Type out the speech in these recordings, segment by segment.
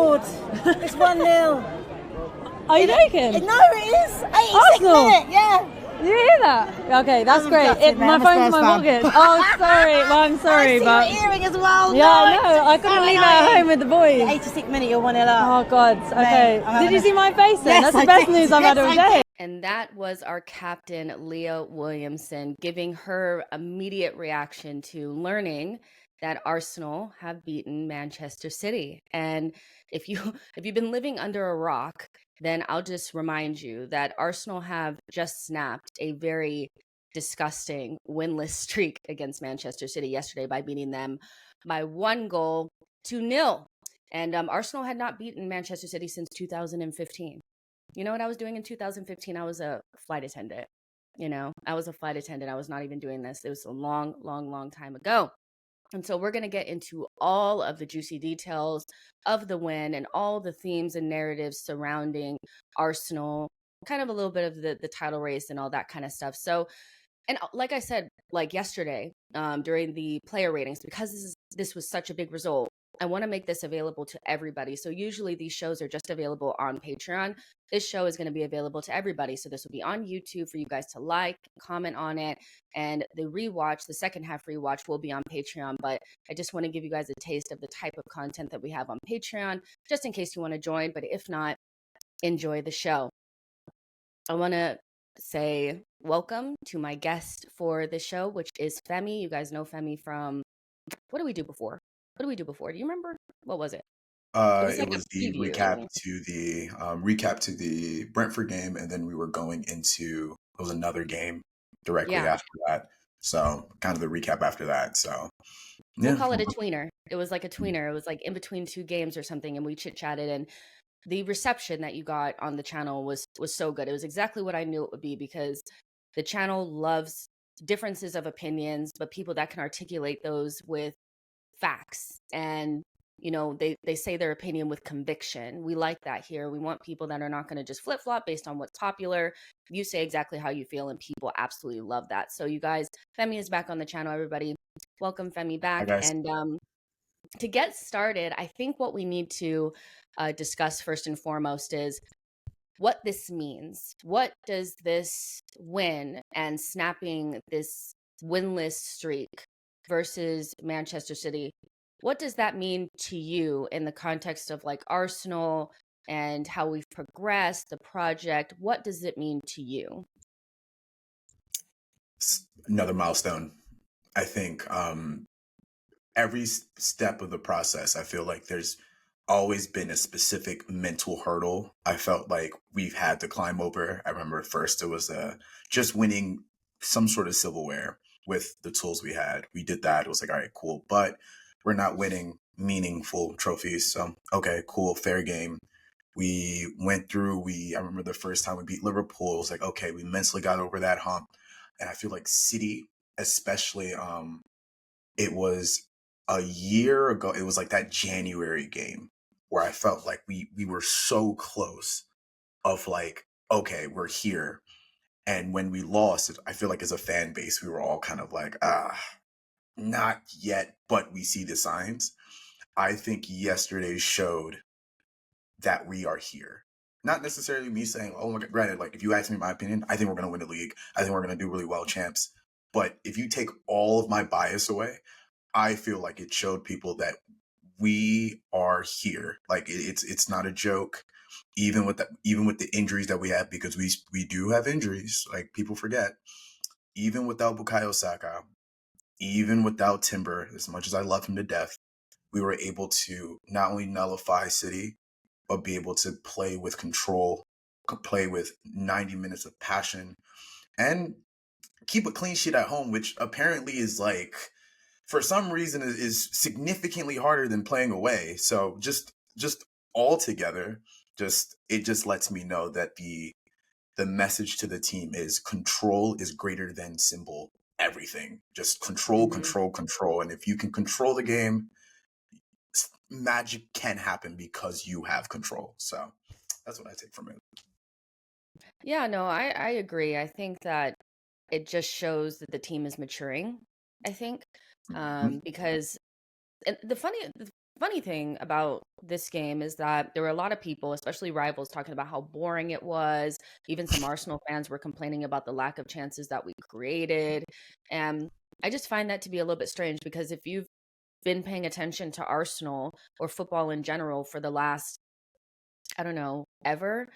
scored. It's 1-0. Are you joking? No, it is. 86 minute, yeah. Did you hear that? Okay, that's great. My phone's in my pocket. Oh, sorry. Well, I'm sorry, but... I see your earring as well. Yeah, no, I couldn't leave it at home with the boys. 86th minute, you're 1-0 up. Oh, God. Okay. Did you see my face then? Yes, That's the best news I've had all day. And that was our captain, Leah Williamson, giving her immediate reaction to learning that Arsenal have beaten Manchester City. And if you've been living under a rock, then I'll just remind you that Arsenal have just snapped a very disgusting winless streak against Manchester City yesterday by beating them by 1-0. And Arsenal had not beaten Manchester City since 2015. You know what I was doing in 2015? I was a flight attendant. I was a flight attendant. I was not even doing this. It was a long, long, long time ago. And so we're going to get into all of the juicy details of the win and all the themes and narratives surrounding Arsenal, kind of a little bit of the title race and all that kind of stuff. So, and like I said, like yesterday during the player ratings, because this was such a big result, I want to make this available to everybody. So usually these shows are just available on Patreon. This show is going to be available to everybody. So this will be on YouTube for you guys to like, comment on it. And the second half rewatch will be on Patreon. But I just want to give you guys a taste of the type of content that we have on Patreon, just in case you want to join. But if not, enjoy the show. I want to say welcome to my guest for the show, which is Femi. You guys know Femi from, what did we do before? Do you remember? What was it? It was the recap to the Brentford game, and then we were going into another game directly after that. So kind of the recap after that. So we'll call it a tweener. It was like a tweener. It was like in between two games or something, and we chit chatted. And the reception that you got on the channel was so good. It was exactly what I knew it would be, because the channel loves differences of opinions, but people that can articulate those with facts, and they say their opinion with conviction. We like that here. We want people that are not going to just flip-flop based on what's popular. You say exactly how you feel, and people absolutely love that. So you guys, Femi is back on the channel. Everybody, welcome Femi back. And to get started, I think what we need to discuss first and foremost is what this means. What does this win and snapping this winless streak versus Manchester City, what does that mean to you in the context of like Arsenal and how we've progressed, the project? What does it mean to you? Another milestone. I think every step of the process, I feel like there's always been a specific mental hurdle I felt like we've had to climb over. I remember first it was just winning some sort of silverware with the tools we had. We did that. It was like, all right, cool. But we're not winning meaningful trophies. So, okay, cool. Fair game. We went through, I remember the first time we beat Liverpool, it was like, okay, we mentally got over that hump. And I feel like City, especially, it was a year ago. It was like that January game where I felt like we were so close of like, okay, we're here. And when we lost, I feel like as a fan base, we were all kind of like, not yet, but we see the signs. I think yesterday showed that we are here. Not necessarily me saying, oh my God, granted, like if you ask me my opinion, I think we're going to win the league. I think we're going to do really well, champs. But if you take all of my bias away, I feel like it showed people that we are here. Like it's not a joke. Even with the injuries that we have, because we do have injuries, like people forget. Even without Bukayo Saka, even without Timber, as much as I love him to death, we were able to not only nullify City, but be able to play with control, play with 90 minutes of passion, and keep a clean sheet at home, which apparently is like, for some reason, is significantly harder than playing away. So just all together, it just lets me know that the message to the team is control is greater than symbol everything. Just control, control. And if you can control the game, magic can happen because you have control. So that's what I take from it. Yeah, no, I agree. I think that it just shows that the team is maturing, I think, because the funny thing about this game is that there were a lot of people, especially rivals, talking about how boring it was. Even some Arsenal fans were complaining about the lack of chances that we created. And I just find that to be a little bit strange, because if you've been paying attention to Arsenal or football in general for the last, I don't know, ever,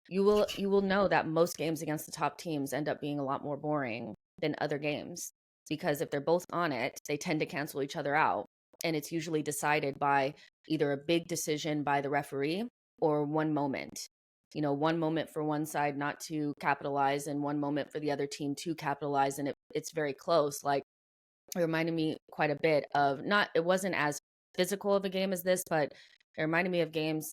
you will know that most games against the top teams end up being a lot more boring than other games, because if they're both on it, they tend to cancel each other out. And it's usually decided by either a big decision by the referee or one moment. One moment for one side not to capitalize and one moment for the other team to capitalize. And it's very close. Like, it reminded me quite a bit of, it wasn't as physical of a game as this, but it reminded me of games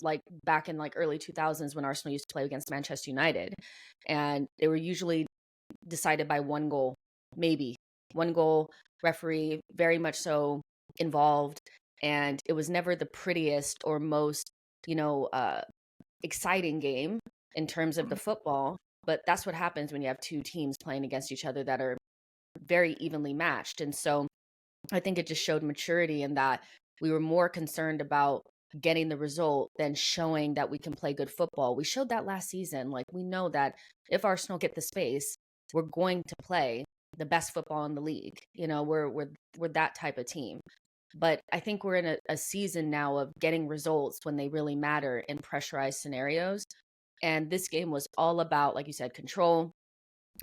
like back in like early 2000s when Arsenal used to play against Manchester United. And they were usually decided by one goal, maybe one goal, referee very much so involved, and it was never the prettiest or most exciting game in terms of the football. But that's what happens when you have two teams playing against each other that are very evenly matched. And so I think it just showed maturity in that we were more concerned about getting the result than showing that we can play good football. We showed that last season. Like, we know that if Arsenal get the space, we're going to play the best football in the league. We're that type of team. But I think we're in a season now of getting results when they really matter in pressurized scenarios. And this game was all about, like you said, control,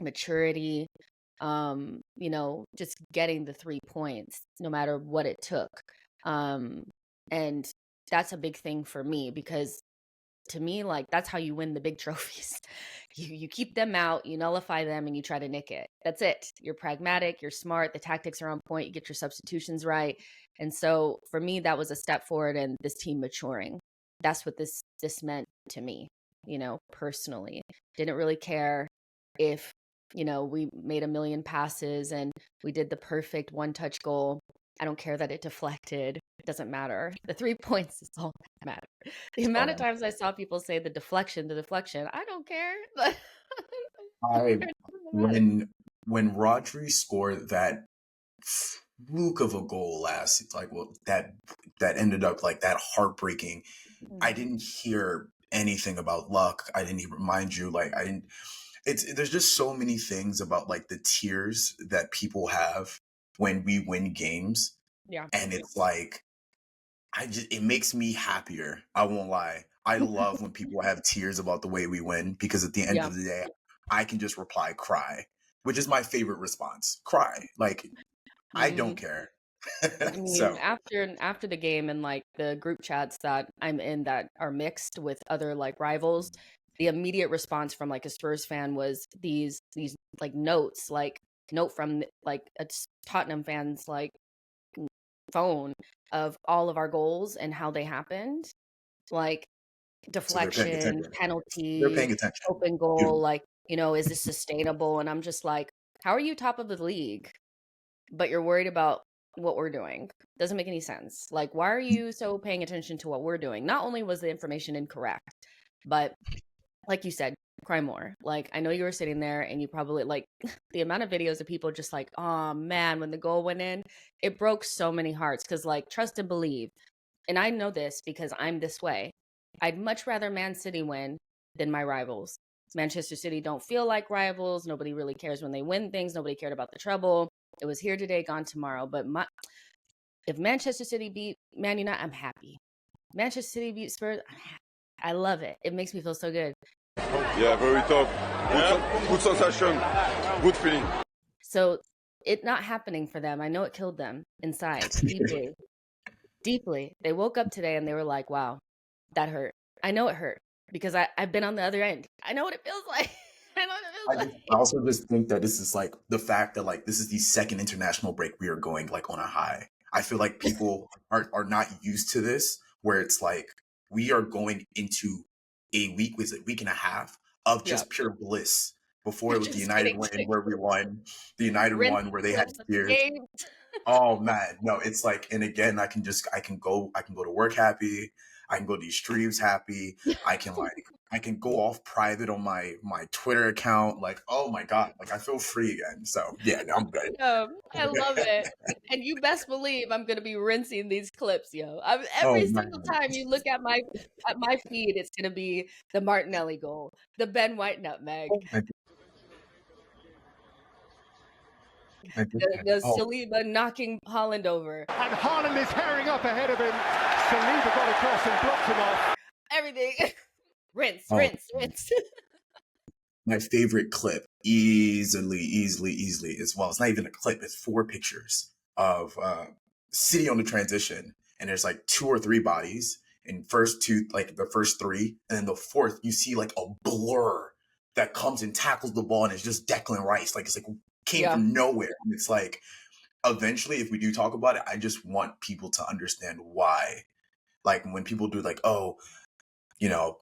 maturity, just getting the 3 points, no matter what it took. And that's a big thing for me, because to me, like, that's how you win the big trophies. You keep them out, you nullify them, and you try to nick it. That's it. You're pragmatic, you're smart, the tactics are on point, you get your substitutions right. And so for me, that was a step forward in this team maturing. That's what this meant to me, personally. Didn't really care if, we made a million passes and we did the perfect one-touch goal. I don't care that it deflected. It doesn't matter. The 3 points is all that matters. The amount of times I saw people say the deflection, I don't care. When Rodri scored that fluke of a goal that ended up like that heartbreaking, I didn't hear anything about luck. I didn't even remind you, there's just so many things about like the tears that people have when we win games. Yeah. And it's like, it makes me happier. I won't lie. I love when people have tears about the way we win, because at the end of the day, I can just reply, cry, which is my favorite response. Cry. Like, I don't care. So after the game, and like the group chats that I'm in that are mixed with other like rivals, the immediate response from like a Spurs fan was these like notes, like note from like a Tottenham fan's like phone of all of our goals and how they happened, like deflection, penalty, they're paying attention. Open goal, like, is this sustainable? And I'm just like, how are you top of the league, but you're worried about what we're doing? Doesn't make any sense. Like, why are you so paying attention to what we're doing? Not only was the information incorrect, but like you said, cry more. Like, I know you were sitting there and you probably, like, the amount of videos of people just like, oh man, when the goal went in, it broke so many hearts, because like, trust and believe. And I know this because I'm this way. I'd much rather Man City win than my rivals. Manchester City don't feel like rivals. Nobody really cares when they win things. Nobody cared about the treble. It was here today, gone tomorrow. But if Manchester City beat Man United, I'm happy. Manchester City beat Spurs, I'm happy. I love it. It makes me feel so good. Yeah, very tough. Good sensation. Good feeling. So it not happening for them, I know it killed them inside deeply. Deeply. They woke up today and they were like, wow, that hurt. I know it hurt, because I've been on the other end. I know what it feels like. I also just think that this is like the fact that like this is the second international break we are going like on a high. I feel like people are not used to this, where it's like we are going into a week and a half of just pure bliss. Before it was the United win where we won, the United one where they had tears. Oh man, no, it's like, and again, I can go to work happy. I can go to these streams happy. I can I can go off private on my Twitter account. Like, oh my God, like I feel free again. So yeah, no, I'm good. I love it. And you best believe I'm gonna be rinsing these clips, yo. Oh Every my single time you look at my feed, it's gonna be the Martinelli goal, the Ben White nutmeg, God. the Oh, Saliba knocking Haaland over. And Haaland is herring up ahead of him. Saliba got across and blocked him off. Everything. rinse, oh. rinse, rinse. My favorite clip, easily, is, well, it's not even a clip, it's 4 pictures of City on the transition, and there's like 2 or 3 bodies, and first 2, like the first 3, and then the 4th, you see like a blur that comes and tackles the ball, and it's just Declan Rice, like it's like came from nowhere, and it's like, eventually, if we do talk about it, I just want people to understand why. Like when people do like, oh, you know,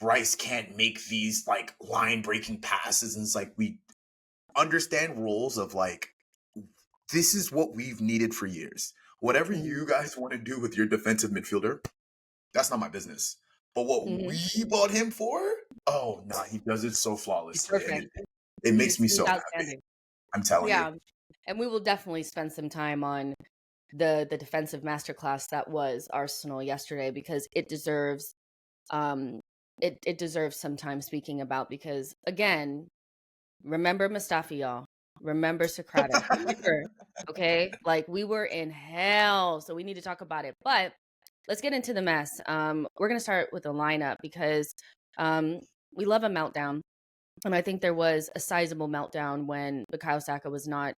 Rice can't make these like line breaking passes, and it's like, we understand rules of like, this is what we've needed for years. Whatever you guys want to do with your defensive midfielder, that's not my business. But what we bought him for, oh no, he does it so flawlessly. And it makes me so happy. I'm telling you. And we will definitely spend some time on the defensive masterclass that was Arsenal yesterday, because it deserves it deserves some time speaking about, because again, remember Mustafi, y'all. Remember Socrates. Okay? Like, we were in hell, so we need to talk about it. But let's get into the mess. We're gonna start with the lineup, because we love a meltdown. And I think there was a sizable meltdown when Bukayo Saka was not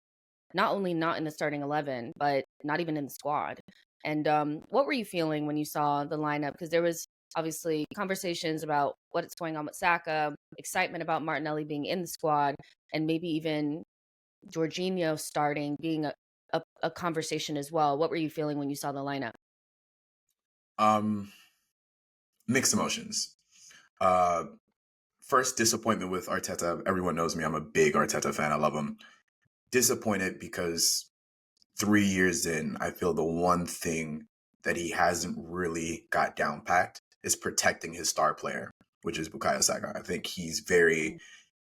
only not in the starting 11, but not even in the squad. And what were you feeling when you saw the lineup? Because there was obviously conversations about what's going on with Saka, excitement about Martinelli being in the squad, and maybe even Jorginho starting being a conversation as well. What were you feeling when you saw the lineup? Mixed emotions. First, disappointment with Arteta. Everyone knows me. I'm a big Arteta fan. I love him. Disappointed because 3 years in, I feel the one thing that he hasn't really got down packed is protecting his star player, which is Bukayo Saka. I think he's very,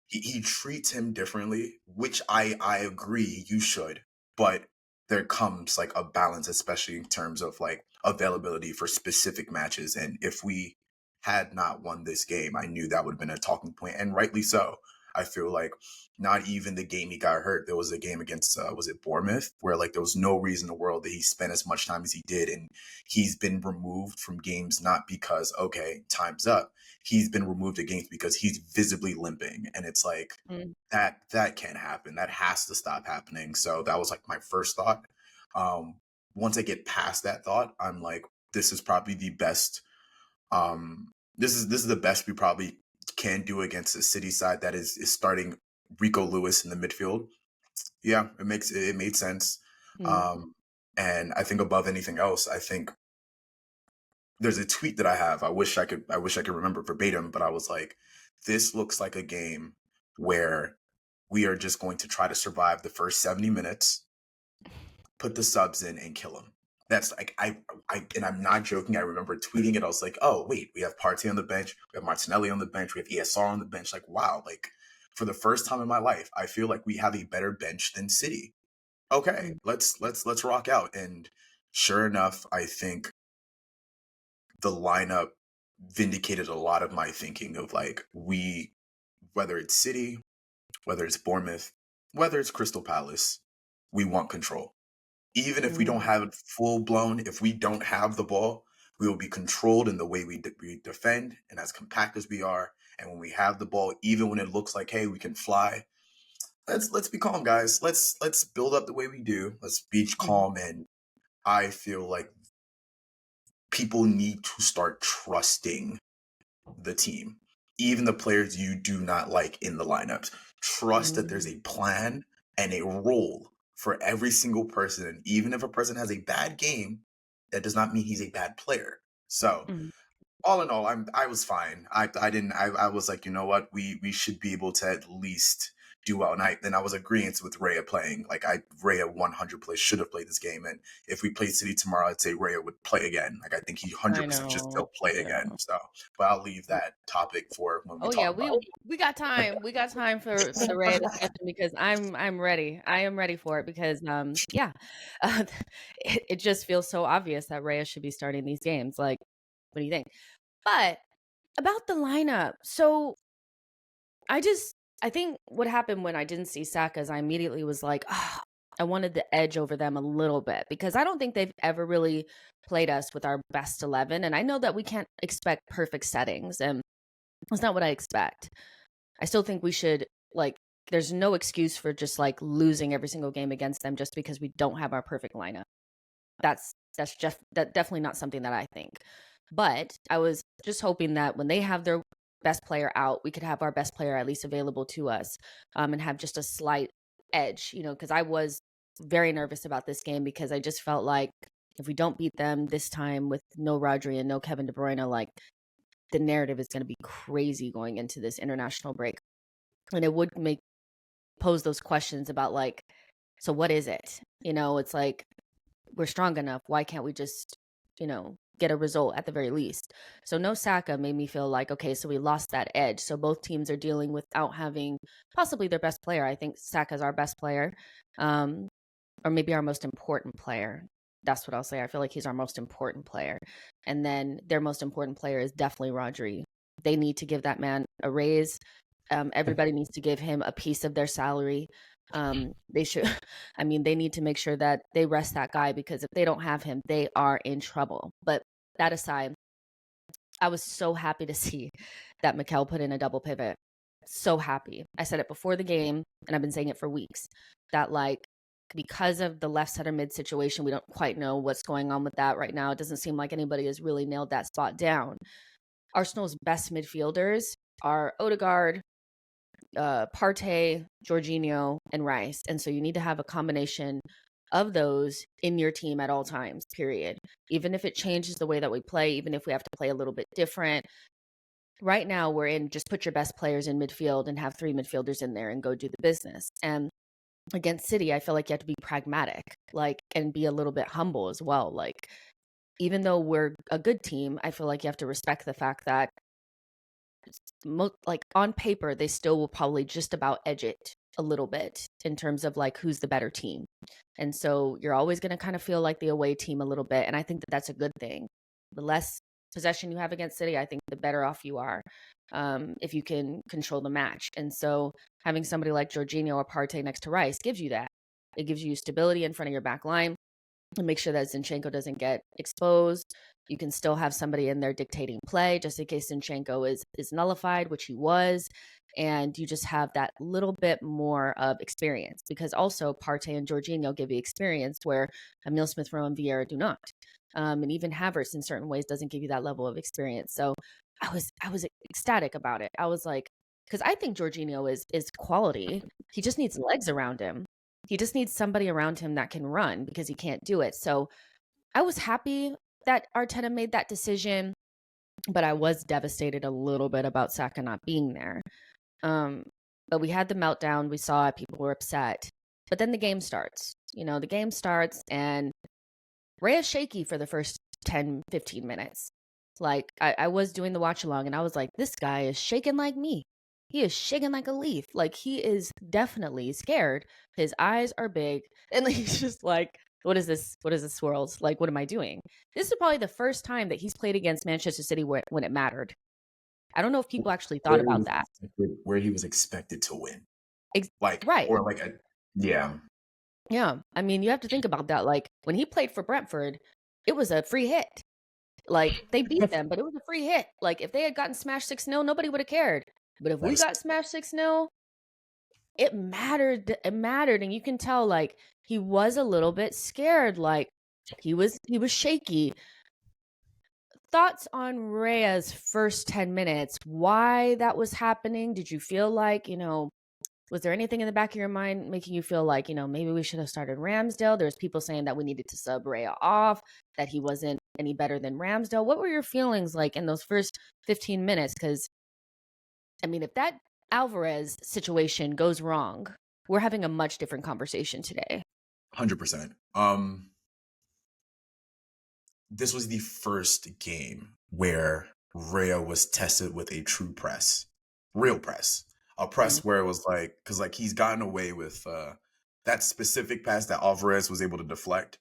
he treats him differently, which I agree you should, but there comes like a balance, especially in terms of like availability for specific matches. And if we had not won this game, I knew that would have been a talking point, and rightly so. I feel like not even the game he got hurt. There was a game against, was it Bournemouth, where like there was no reason in the world that he spent as much time as he did. And he's been removed from games not because, okay, time's up. He's been removed of games because he's visibly limping. And it's like, that can't happen. That has to stop happening. So that was like my first thought. Once I get past that thought, I'm like, this is probably the best. This is the best we probably can do against a City side that is starting Rico Lewis in the midfield. Yeah, it made sense. And I think above anything else, I think there's a tweet that I have. I wish I could remember verbatim, but I was like, this looks like a game where we are just going to try to survive the first 70 minutes, put the subs in, and kill them. That's like, and I'm not joking. I remember tweeting it. I was like, oh, wait, we have Partey on the bench. We have Martinelli on the bench. We have ESR on the bench. Like, wow, like for the first time in my life, I feel like we have a better bench than City. Okay, let's rock out. And sure enough, I think the lineup vindicated a lot of my thinking of like, whether it's City, whether it's Bournemouth, whether it's Crystal Palace, we want control. Even if we don't have it full blown, if we don't have the ball, we will be controlled in the way we defend, and as compact as we are. And when we have the ball, even when it looks like, hey, we can fly, let's be calm, guys. Let's build up the way we do. Let's be calm. And I feel like people need to start trusting the team, even the players you do not like in the lineups. Trust that there's a plan and a role for every single person. And even if a person has a bad game, that does not mean he's a bad player. So all in all, I was fine. I was like, you know what? We should be able to at least do well. And I was agreeing with Raya playing. Like Raya 100% should have played this game. And if we played City tomorrow, I'd say Raya would play again. Like I think he 100% should still play again. So, but I'll leave that topic for when we talk about it. We got time. We got time for the Raya discussion because I'm ready. I am ready for it because it just feels so obvious that Raya should be starting these games. Like, what do you think? But about the lineup, so I think what happened when I didn't see Saka is I immediately was like, I wanted the edge over them a little bit because I don't think they've ever really played us with our best 11. And I know that we can't expect perfect settings, and that's not what I expect. I still think we should, there's no excuse for just losing every single game against them just because we don't have our perfect lineup. That's definitely not something that I think. But I was just hoping that when they have their best player out, we could have our best player at least available to us, and have just a slight edge, because I was very nervous about this game because I just felt like if we don't beat them this time with no Rodri and no Kevin De Bruyne, the narrative is going to be crazy going into this international break. And it would pose those questions about so what is it? It's like we're strong enough. Why can't we just, get a result at the very least? So no Saka made me feel like, okay, so we lost that edge. So both teams are dealing without having possibly their best player. I think Saka's our best player, or maybe our most important player. That's what I'll say. I feel like he's our most important player. And then their most important player is definitely Rodri. They need to give that man a raise. Everybody needs to give him a piece of their salary. They should, they need to make sure that they rest that guy because if they don't have him, they are in trouble. But that aside, I was so happy to see that Mikel put in a double pivot. So happy. I said it before the game, and I've been saying it for weeks, that because of the left center mid situation, we don't quite know what's going on with that right now. It doesn't seem like anybody has really nailed that spot down. Arsenal's best midfielders are Odegaard, Partey, Jorginho, and Rice. And so you need to have a combination of those in your team at all times, period. Even if it changes the way that we play, even if we have to play a little bit different. Right now, we're in just put your best players in midfield and have 3 midfielders in there and go do the business. And against City, I feel like you have to be pragmatic, and be a little bit humble as well. Even though we're a good team, I feel like you have to respect the fact that on paper, they still will probably just about edge it a little bit in terms of who's the better team. And so you're always going to kind of feel like the away team a little bit. And I think that that's a good thing. The less possession you have against City, I think the better off you are, if you can control the match. And so having somebody like Jorginho or Partey next to Rice gives you that. It gives you stability in front of your back line and make sure that Zinchenko doesn't get exposed. You can still have somebody in there dictating play just in case Zinchenko is nullified, which he was. And you just have that little bit more of experience because also Partey and Jorginho give you experience where Emile Smith-Rowe and Vieira do not. And even Havertz in certain ways doesn't give you that level of experience. So I was ecstatic about it. I was like, because I think Jorginho is quality. He just needs legs around him. He just needs somebody around him that can run because he can't do it. So I was happy that Arteta made that decision, but I was devastated a little bit about Saka not being there. But we had the meltdown. We saw it. People were upset. But then the game starts. The game starts and Raya's shaky for the first 10, 15 minutes. I was doing the watch along and I was like, this guy is shaking like me. He is shaking like a leaf. He is definitely scared. His eyes are big. And he's just like, what is this? What is this world? What am I doing? This is probably the first time that he's played against Manchester City when it mattered. I don't know if people actually thought about that. Where he was expected to win. Right. Or yeah. Yeah. You have to think about that. When he played for Brentford, it was a free hit. They beat them, but it was a free hit. If they had gotten smashed 6-0, nobody would have cared. But if we got smashed 6-0, it mattered. It mattered. And you can tell, he was a little bit scared. He was shaky. Thoughts on Raya's first 10 minutes, why that was happening? Did you feel was there anything in the back of your mind making you feel maybe we should have started Ramsdale? There's people saying that we needed to sub Raya off, that he wasn't any better than Ramsdale. What were your feelings in those first 15 minutes? Because, if that Alvarez situation goes wrong, we're having a much different conversation today. 100%. This was the first game where Raya was tested with a true press, real press, a press where it was like, because like he's gotten away with that specific pass that Alvarez was able to deflect.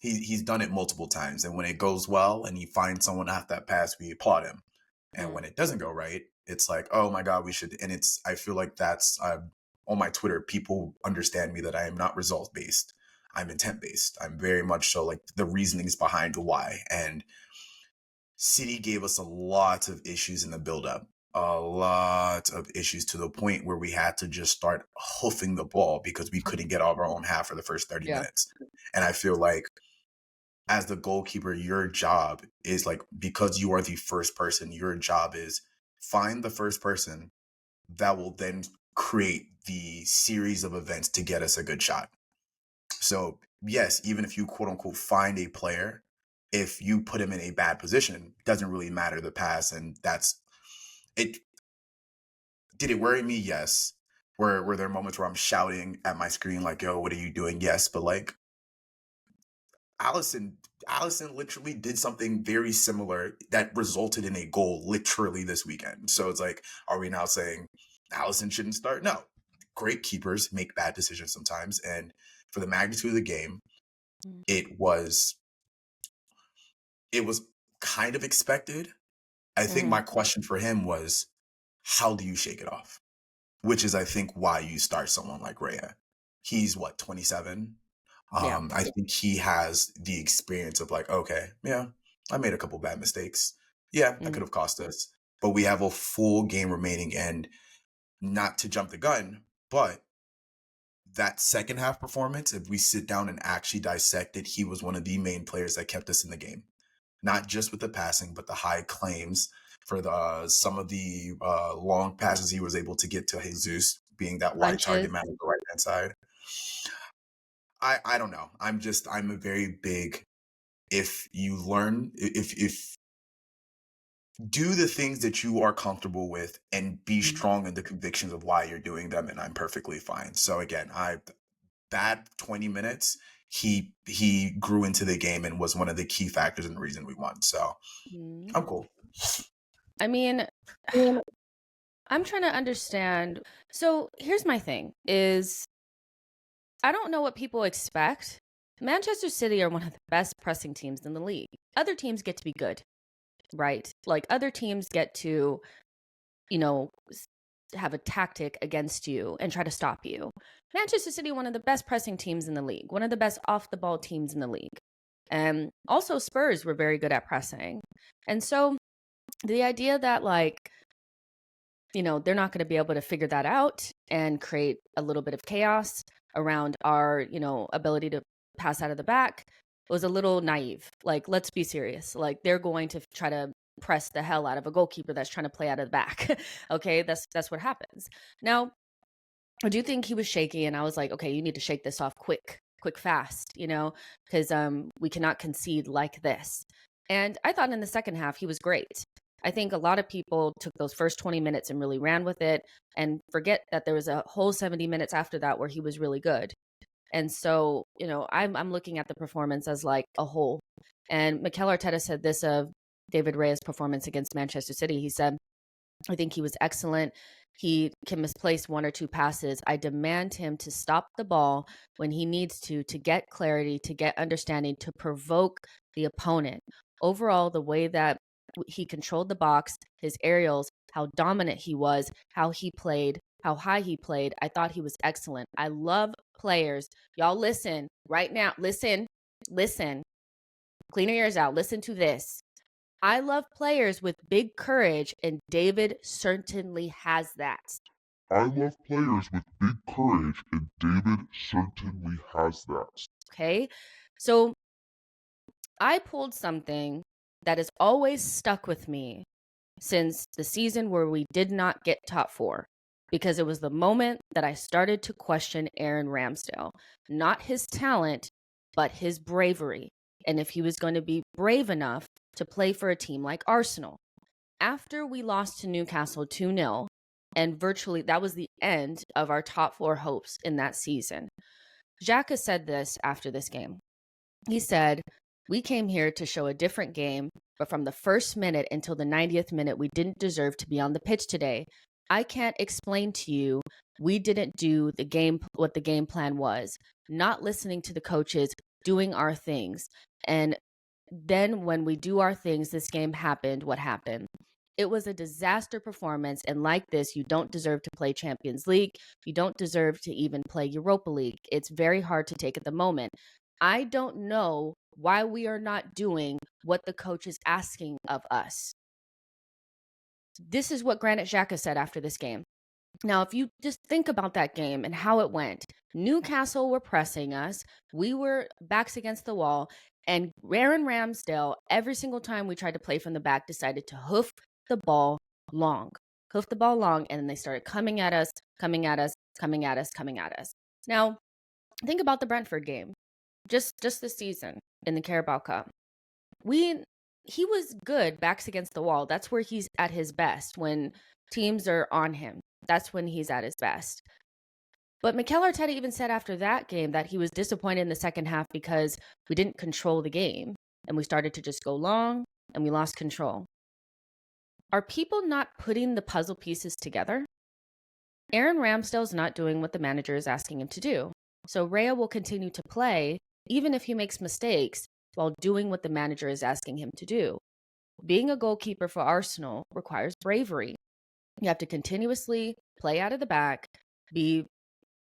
He's done it multiple times, and when it goes well and he finds someone after that pass, we applaud him. And when it doesn't go right, it's like, oh my God, we should. And I feel like that's on my Twitter, people understand me that I am not result based. I'm intent based. I'm very much so like the reasonings behind why. And City gave us a lot of issues in the build-up, a lot of issues to the point where we had to just start hoofing the ball because we couldn't get out of our own half for the first 30 minutes. And I feel like as the goalkeeper, your job is like, because you are the first person, your job is find the first person that will then create the series of events to get us a good shot. So yes, even if you quote unquote find a player, if you put him in a bad position, doesn't really matter the pass. And that's it. Did it worry me? Yes. Were there moments where I'm shouting at my screen like, yo, what are you doing? Yes. But like Allison literally did something very similar that resulted in a goal literally this weekend. So it's like, are we now saying Allison shouldn't start? No. Great keepers make bad decisions sometimes. And for the magnitude of the game, it was kind of expected. I think my question for him was, how do you shake it off? Which is, I think, why you start someone like Raya. He's 27? I think he has the experience of like, okay, yeah, I made a couple bad mistakes. Yeah, that could have cost us. But we have a full game remaining, and not to jump the gun, but that second half performance, if we sit down and actually dissect it, he was one of the main players that kept us in the game. Not just with the passing, but the high claims for some of the long passes he was able to get to Jesus, being that wide target man on the right-hand side. I don't know. I'm a very big, if you learn, if do the things that you are comfortable with and be strong in the convictions of why you're doing them, and I'm perfectly fine. So again, that 20 minutes, he grew into the game and was one of the key factors in the reason we won. So I'm cool. I mean, I'm trying to understand. So here's my thing is, I don't know what people expect. Manchester City are one of the best pressing teams in the league. Other teams get to be good, right? Like other teams get to, have a tactic against you and try to stop you. Manchester City, one of the best pressing teams in the league, one of the best off the ball teams in the league. And also Spurs were very good at pressing. And so the idea that they're not going to be able to figure that out and create a little bit of chaos around our, ability to pass out of the back was a little naive. Like, let's be serious. Like, they're going to try to press the hell out of a goalkeeper that's trying to play out of the back. Okay, that's what happens. Now, I do think he was shaky, and I was like, okay, you need to shake this off quick, fast, because we cannot concede like this. And I thought in the second half, he was great. I think a lot of people took those first 20 minutes and really ran with it and forget that there was a whole 70 minutes after that where he was really good. And so, I'm looking at the performance as like a whole. And Mikel Arteta said this of David Raya's performance against Manchester City. He said, I think he was excellent. He can misplace one or two passes. I demand him to stop the ball when he needs to get clarity, to get understanding, to provoke the opponent. Overall, the way that he controlled the box, his aerials, how dominant he was, how he played, how high he played, I thought he was excellent. I love players. Y'all listen right now. Listen. Clean your ears out. Listen to this. I love players with big courage, and David certainly has that. I love players with big courage, and David certainly has that. Okay, so I pulled something that has always stuck with me since the season where we did not get top four, because it was the moment that I started to question Aaron Ramsdale, not his talent, but his bravery, and if he was going to be brave enough to play for a team like Arsenal. After we lost to Newcastle 2-0, And virtually that was the end of our top 4 hopes in that season. Xhaka said this after this game. He said, "We came here to show a different game, but from the first minute until the 90th minute, we didn't deserve to be on the pitch today. I can't explain to you, we didn't do what the game plan was, not listening to the coaches, doing our things. And then when we do our things, this game happened, what happened. It was a disaster performance, and like this, you don't deserve to play Champions League. You don't deserve to even play Europa League. It's very hard to take at the moment. I don't know why we are not doing what the coach is asking of us." This is what Granit Xhaka said after this game. Now, if you just think about that game and how it went, Newcastle were pressing us. We were backs against the wall. And Aaron Ramsdale, every single time we tried to play from the back, decided to hoof the ball long. And then they started coming at us. Now, think about the Brentford game. Just this season in the Carabao Cup. He was good backs against the wall. That's where he's at his best. When teams are on him, that's when he's at his best. But Mikel Arteta even said after that game that he was disappointed in the second half because we didn't control the game and we started to just go long and we lost control. Are people not putting the puzzle pieces together? Aaron Ramsdale's not doing what the manager is asking him to do. So Raya will continue to play even if he makes mistakes while doing what the manager is asking him to do. Being a goalkeeper for Arsenal requires bravery. You have to continuously play out of the back, be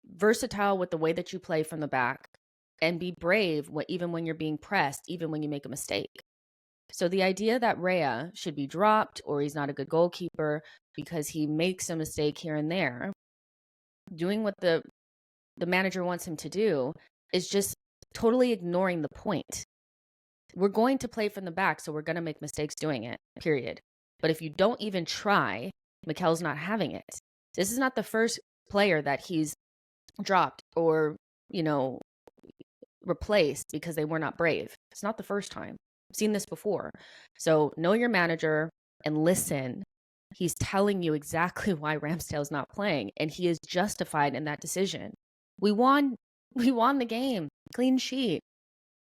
versatile with the way that you play from the back, and be brave even when you're being pressed, even when you make a mistake. So the idea that Raya should be dropped or he's not a good goalkeeper because he makes a mistake here and there, doing what the manager wants him to do, is just totally ignoring the point. We're going to play from the back, so we're going to make mistakes doing it, period. But if you don't even try, Mikel's not having it. This is not the first player that he's dropped or, replaced because they were not brave. It's not the first time. I've seen this before. So know your manager and listen. He's telling you exactly why Ramsdale's not playing, and he is justified in that decision. We won the game. Clean sheet.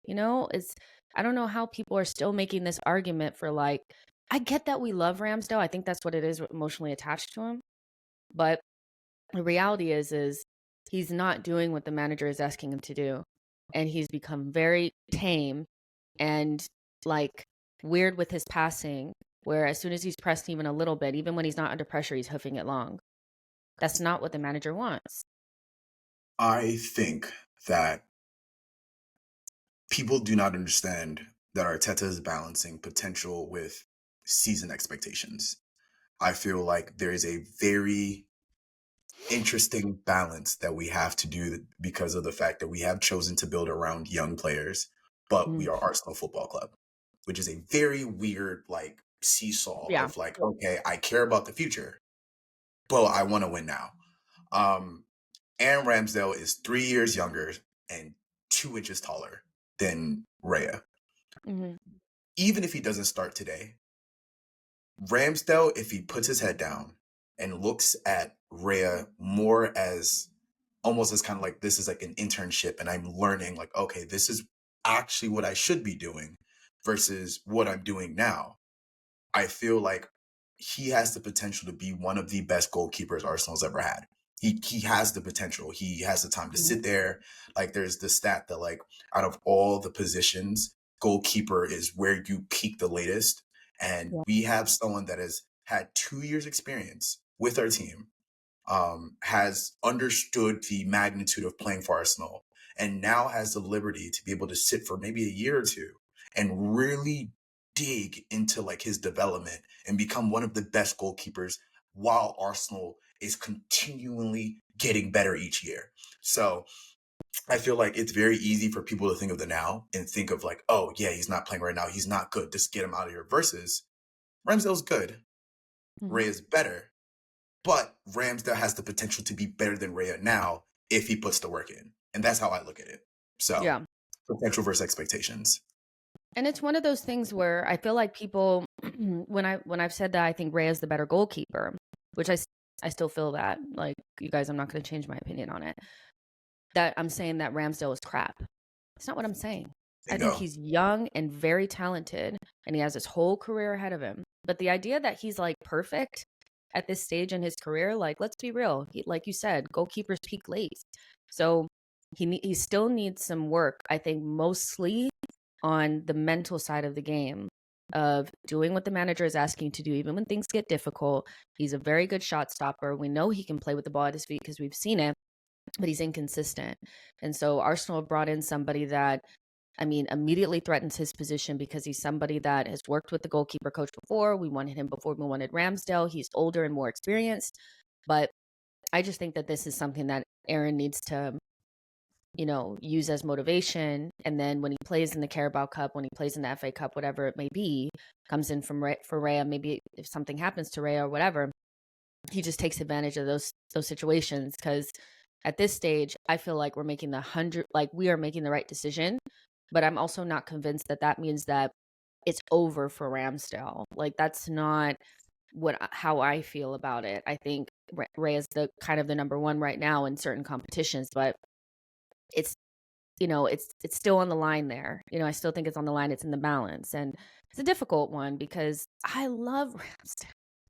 I don't know how people are still making this argument for I get that we love Ramsdale. I think that's what it is, emotionally attached to him. But the reality is he's not doing what the manager is asking him to do. And he's become very tame and weird with his passing, where as soon as he's pressed even a little bit, even when he's not under pressure, he's hoofing it long. That's not what the manager wants. I think that people do not understand that Arteta is balancing potential with season expectations. I feel like there is a very interesting balance that we have to do because of the fact that we have chosen to build around young players, but we are Arsenal Football Club, which is a very weird seesaw of okay, I care about the future, but I want to win now. Aaron Ramsdale is 3 years younger and 2 inches taller than Raya. Mm-hmm. Even if he doesn't start today, Ramsdale, if he puts his head down and looks at Raya more as almost as kind of this is an internship and I'm learning okay, this is actually what I should be doing versus what I'm doing now. I feel like he has the potential to be one of the best goalkeepers Arsenal's ever had. He has the potential. He has the time to sit there. There's the stat that out of all the positions, goalkeeper is where you peak the latest. And we have someone that has had 2 years experience with our team, has understood the magnitude of playing for Arsenal, and now has the liberty to be able to sit for maybe a year or two and really dig into his development and become one of the best goalkeepers while Arsenal is continually getting better each year. So I feel like it's very easy for people to think of the now and think of oh yeah, he's not playing right now, he's not good, just get him out of here, versus Ramsdale's good, Raya's better, but Ramsdale has the potential to be better than Raya now if he puts the work in. And that's how I look at it. So potential versus expectations. And it's one of those things where I feel like people, when I've said that I think Raya's the better goalkeeper, which I I still feel that. Like, you guys, I'm not going to change my opinion on it. That I'm saying that Ramsdale is crap. That's not what I'm saying. I think he's young and very talented, and he has his whole career ahead of him. But the idea that he's like perfect at this stage in his career, like, let's be real. Like you said, goalkeepers peak late. So he still needs some work, I think, mostly on the mental side of the game, of doing what the manager is asking to do, even when things get difficult. He's a very good shot stopper. We know he can play with the ball at his feet because we've seen it, but he's inconsistent. And so Arsenal brought in somebody that, I mean, immediately threatens his position because he's somebody that has worked with the goalkeeper coach before. We wanted him before we wanted Ramsdale. He's older and more experienced. But I just think that this is something that Aaron needs to, use as motivation. And then when he plays in the Carabao Cup, when he plays in the FA Cup, whatever it may be, comes in for Raya, maybe if something happens to Raya or whatever, he just takes advantage of those situations. Because at this stage, I feel like we are making the right decision. But I'm also not convinced that means that it's over for Ramsdale. Like, that's not how I feel about it. I think Ray is the kind of the number one right now in certain competitions, but it's still on the line there. I still think it's on the line. It's in the balance, and it's a difficult one because I love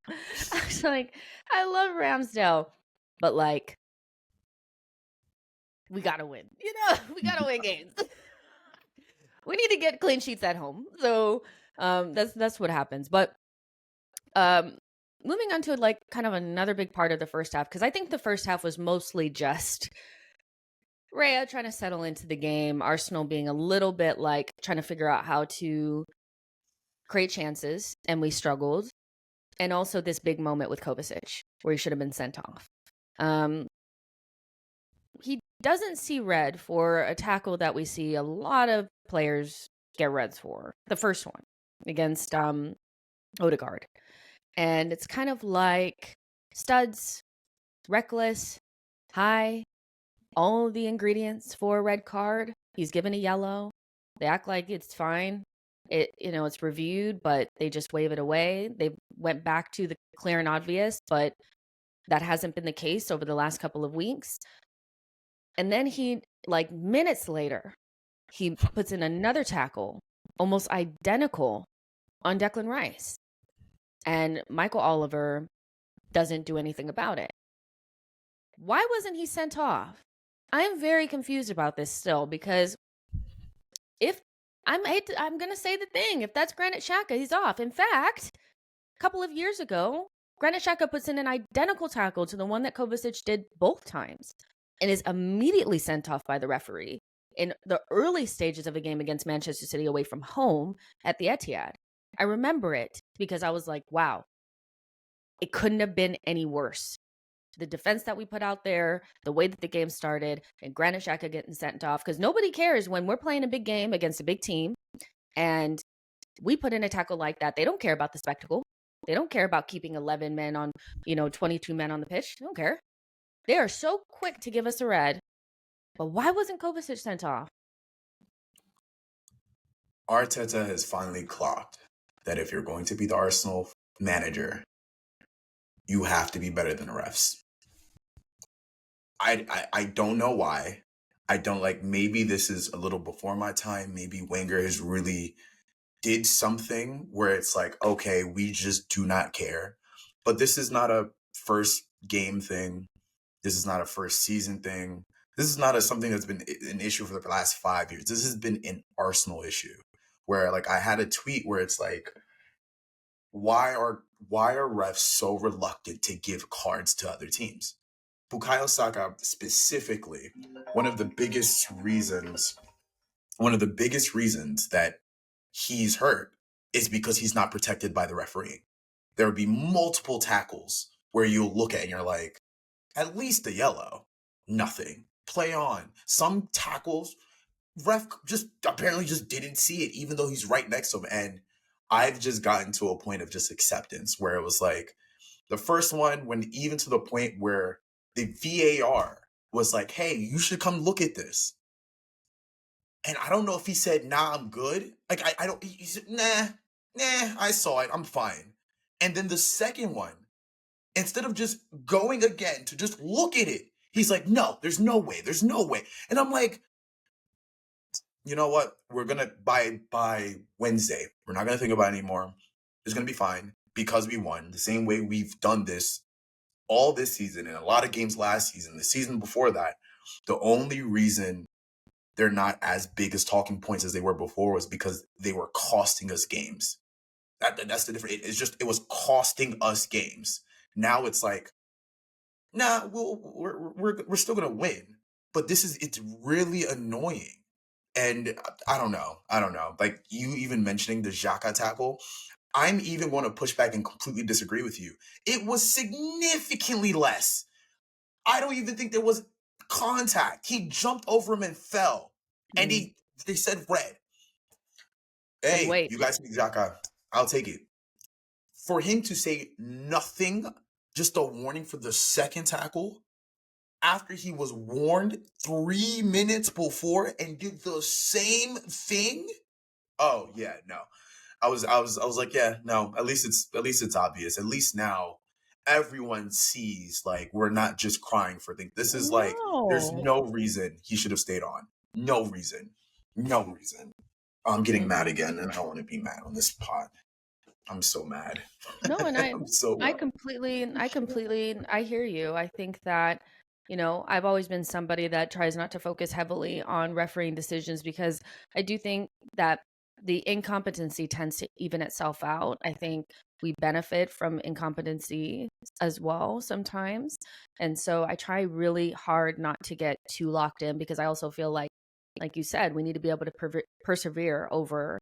Ramsdale. I love Ramsdale, but like, we gotta win. We gotta win games. We need to get clean sheets at home. So that's what happens. But moving on to like kind of another big part of the first half, because I think the first half was mostly just Raya trying to settle into the game, Arsenal being a little bit like trying to figure out how to create chances, and we struggled. And also this big moment with Kovacic where he should have been sent off. He doesn't see red for a tackle that we see a lot of players get reds for. The first one against Odegaard. And it's kind of like studs, reckless, high, all the ingredients for a red card. He's given a yellow. They act like it's fine. It's reviewed, but they just wave it away. They went back to the clear and obvious, but that hasn't been the case over the last couple of weeks. And then he, like minutes later, he puts in another tackle, almost identical, on Declan Rice. And Michael Oliver doesn't do anything about it. Why wasn't he sent off? I am very confused about this still, because if I'm going to say the thing, if that's Granit Xhaka, he's off. In fact, a couple of years ago, Granit Xhaka puts in an identical tackle to the one that Kovacic did both times, and is immediately sent off by the referee in the early stages of a game against Manchester City away from home at the Etihad. I remember it because I was like, wow, it couldn't have been any worse. The defense that we put out there, the way that the game started, and Granit Xhaka getting sent off, because nobody cares when we're playing a big game against a big team and we put in a tackle like that. They don't care about the spectacle. They don't care about keeping 11 men on, 22 men on the pitch. They don't care. They are so quick to give us a red. But why wasn't Kovacic sent off? Arteta has finally clocked that if you're going to be the Arsenal manager, you have to be better than the refs. I don't know why. I don't maybe this is a little before my time. Maybe Wenger has really did something where it's like, okay, we just do not care. But this is not a first game thing. This is not a first season thing. This is not something that's been an issue for the last 5 years. This has been an Arsenal issue where I had a tweet where it's like, why are refs so reluctant to give cards to other teams? Bukayo Saka specifically, one of the biggest reasons that he's hurt is because he's not protected by the referee. There would be multiple tackles where you'll look at and you're like, at least a yellow, nothing. Play on. Some tackles, ref apparently didn't see it, even though he's right next to him. And I've just gotten to a point of just acceptance where it was like the first one, when even to the point where the VAR was like, hey, you should come look at this. And I don't know if he said, nah, I'm good. He said, nah, I saw it. I'm fine. And then the second one, instead of just going again to just look at it, he's like, no, there's no way. There's no way. And I'm like, you know what? We're going to, by Wednesday, we're not going to think about it anymore. It's going to be fine because we won the same way we've done this all this season and a lot of games last season, the season before that. The only reason they're not as big as talking points as they were before was because they were costing us games. That's the difference. It was costing us games. Now it's like, nah, we're still gonna win, but it's really annoying. And I don't know. Like you even mentioning the Xhaka tackle, I'm even going to push back and completely disagree with you. It was significantly less. I don't even think there was contact. He jumped over him and fell, and they said red. Hey, wait. you guys speak Xhaka. I'll take it. For him to say nothing, just a warning for the second tackle, after he was warned 3 minutes before and did the same thing. Oh yeah, no. I was like, yeah, no, at least it's obvious. At least now everyone sees like we're not just crying for things. This is like there's no reason he should have stayed on. No reason. I'm getting mad again, and I don't want to be mad on this pod. I'm so mad. No, and I'm so I mad. I hear you. I think that, I've always been somebody that tries not to focus heavily on refereeing decisions because I do think that the incompetency tends to even itself out. I think we benefit from incompetency as well sometimes. And so I try really hard not to get too locked in because I also feel like you said, we need to be able to persevere over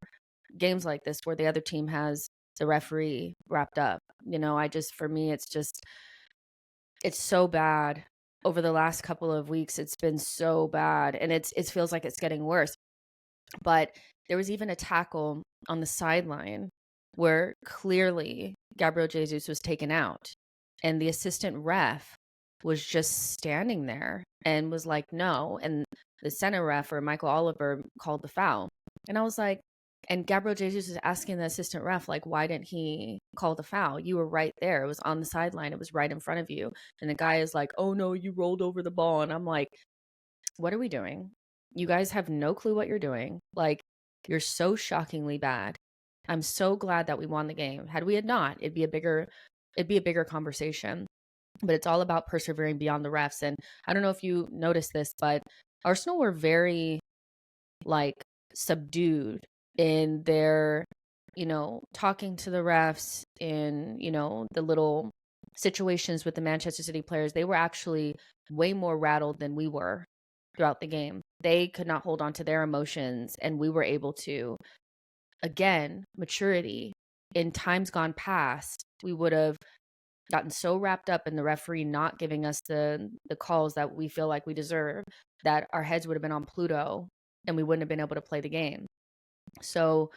games like this where the other team has the referee wrapped up. For me, it's so bad. Over the last couple of weeks, it's been so bad, and it feels like it's getting worse. But there was even a tackle on the sideline where clearly Gabriel Jesus was taken out, and the assistant ref was just standing there and was like, no. And the center ref, or Michael Oliver, called the foul. And I was like, and Gabriel Jesus is asking the assistant ref, like, why didn't he call the foul? You were right there. It was on the sideline. It was right in front of you. And the guy is like, oh, no, you rolled over the ball. And I'm like, what are we doing? You guys have no clue what you're doing. Like, you're so shockingly bad. I'm so glad that we won the game. Had we not, it'd be a bigger conversation. But it's all about persevering beyond the refs. And I don't know if you noticed this, but Arsenal were very, subdued in their, talking to the refs in, the little situations with the Manchester City players. They were actually way more rattled than we were throughout the game. They could not hold on to their emotions, and we were able to. Again, maturity. In times gone past, we would have gotten so wrapped up in the referee not giving us the calls that we feel like we deserve that our heads would have been on Pluto and we wouldn't have been able to play the game. So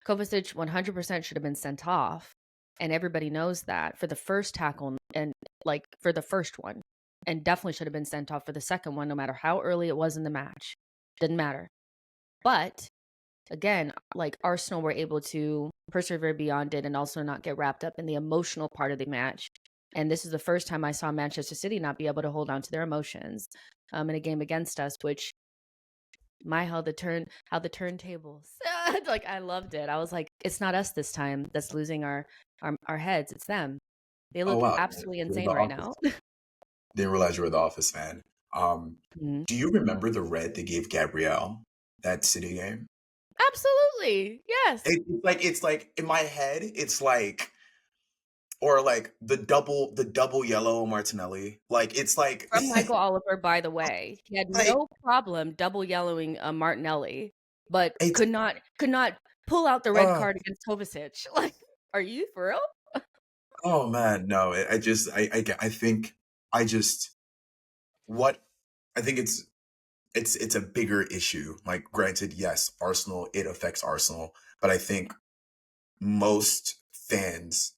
Kovacic 100% should have been sent off, and everybody knows that for the first tackle and for the first one, and definitely should have been sent off for the second one, no matter how early it was in the match. Didn't matter. But again, Arsenal were able to persevere beyond it and also not get wrapped up in the emotional part of the match. And this is the first time I saw Manchester City not be able to hold on to their emotions in a game against us, which how the turntables. I loved it. I was like, it's not us this time that's losing our heads. It's them. They look absolutely insane right now. Didn't realize you were the Office fan. Do you remember the red they gave Gabriel that City game? Absolutely. Yes. It's like in my head, it's like, or like the double yellow Martinelli. It's like from Michael Oliver, by the way. He had no problem double yellowing Martinelli, but could not pull out the red card against Kovacic. Are you for real? Oh man, no. I think it's a bigger issue. Granted, yes, Arsenal, it affects Arsenal, but I think most fans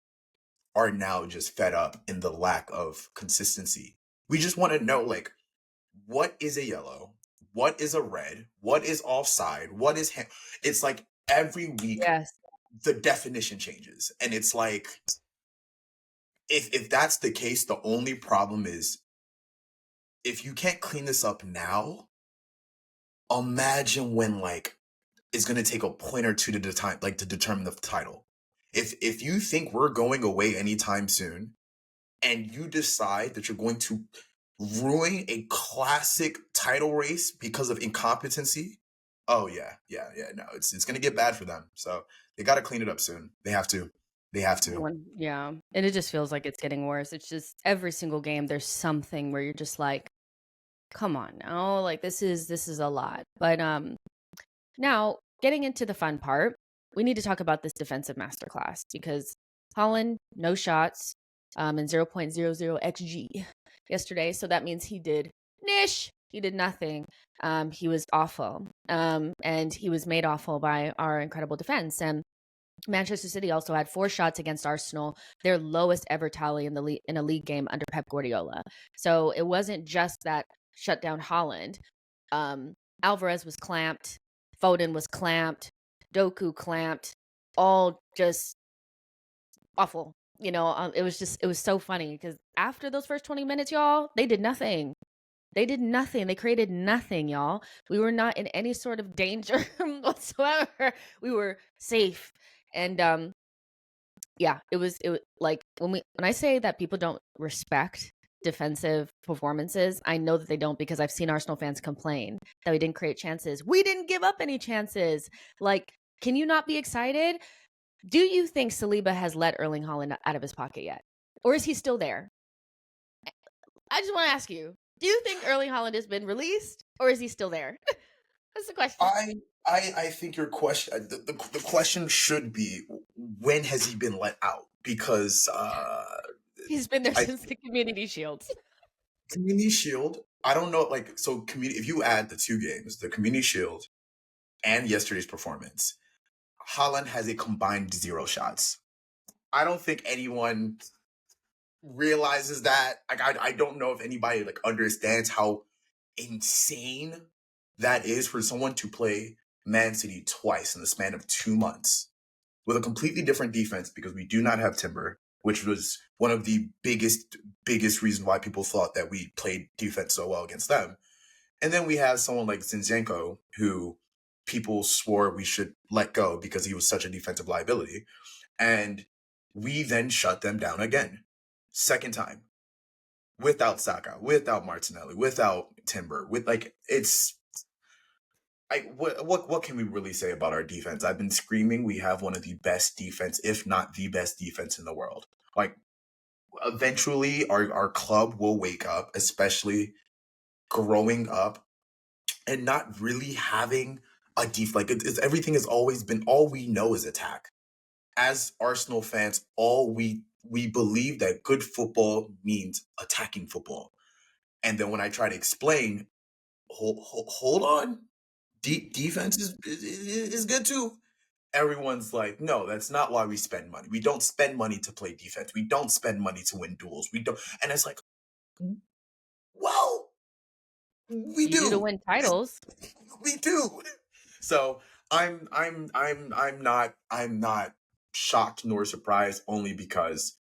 are now just fed up in the lack of consistency. We just want to know, what is a yellow? What is a red? What is offside? What is... It's like every week, yes, the definition changes. And it's like... if that's the case, the only problem is if you can't clean this up now, imagine when like it's gonna take a point or two to determine the title. If you think we're going away anytime soon, and you decide that you're going to ruin a classic title race because of incompetency, oh yeah, no, it's gonna get bad for them. So they got to clean it up soon. They have to. Yeah, and it just feels like it's getting worse. It's just every single game there's something where you're just like, come on now, like this is a lot. But now getting into the fun part, we need to talk about this defensive masterclass because Haaland, no shots, and 0.00 xG yesterday. So that means he did nish. He did nothing. He was awful. And he was made awful by our incredible defense. And Manchester City also had 4 shots against Arsenal, their lowest ever tally in a league game under Pep Guardiola. So it wasn't just that shut down Haaland. Alvarez was clamped. Foden was clamped. Doku clamped. All just awful. You know, it was so funny because after those first 20 minutes, y'all, they did nothing. They created nothing, y'all. We were not in any sort of danger whatsoever. We were safe. And yeah, it was like when I say that people don't respect defensive performances, I know that they don't because I've seen Arsenal fans complain that we didn't create chances. We didn't give up any chances. Like, can you not be excited? Do you think Saliba has let Erling Haaland out of his pocket yet? Or is he still there? I just want to ask you, do you think Erling Haaland has been released or is he still there? That's the question. I think your question, the question should be, when has he been let out? Because he's been there since the Community Shield. Community Shield, I don't know, like, so if you add the 2 games, the Community Shield and yesterday's performance, Haaland has a combined 0 shots. I don't think anyone realizes that. Like, I don't know if anybody like understands how insane that is for someone to play Man City twice in the span of 2 months with a completely different defense, because we do not have Timber, which was one of the biggest reasons why people thought that we played defense so well against them. And then we have someone like Zinchenko, who people swore we should let go because he was such a defensive liability. And we then shut them down again. Second time. Without Saka, without Martinelli, without Timber, with like, it's what can we really say about our defense? I've been screaming we have one of the best defense, if not the best defense in the world. Like, eventually our club will wake up, especially growing up and not really having a like everything has always been, all we know is attack. As Arsenal fans, all we believe that good football means attacking football. And then when I try to explain, hold on, defense is good too, everyone's like, no, that's not why we spend money. We don't spend money to play defense. We don't spend money to win duels. We don't. And it's like, well, we do to win titles. We do. So I'm not shocked nor surprised, only because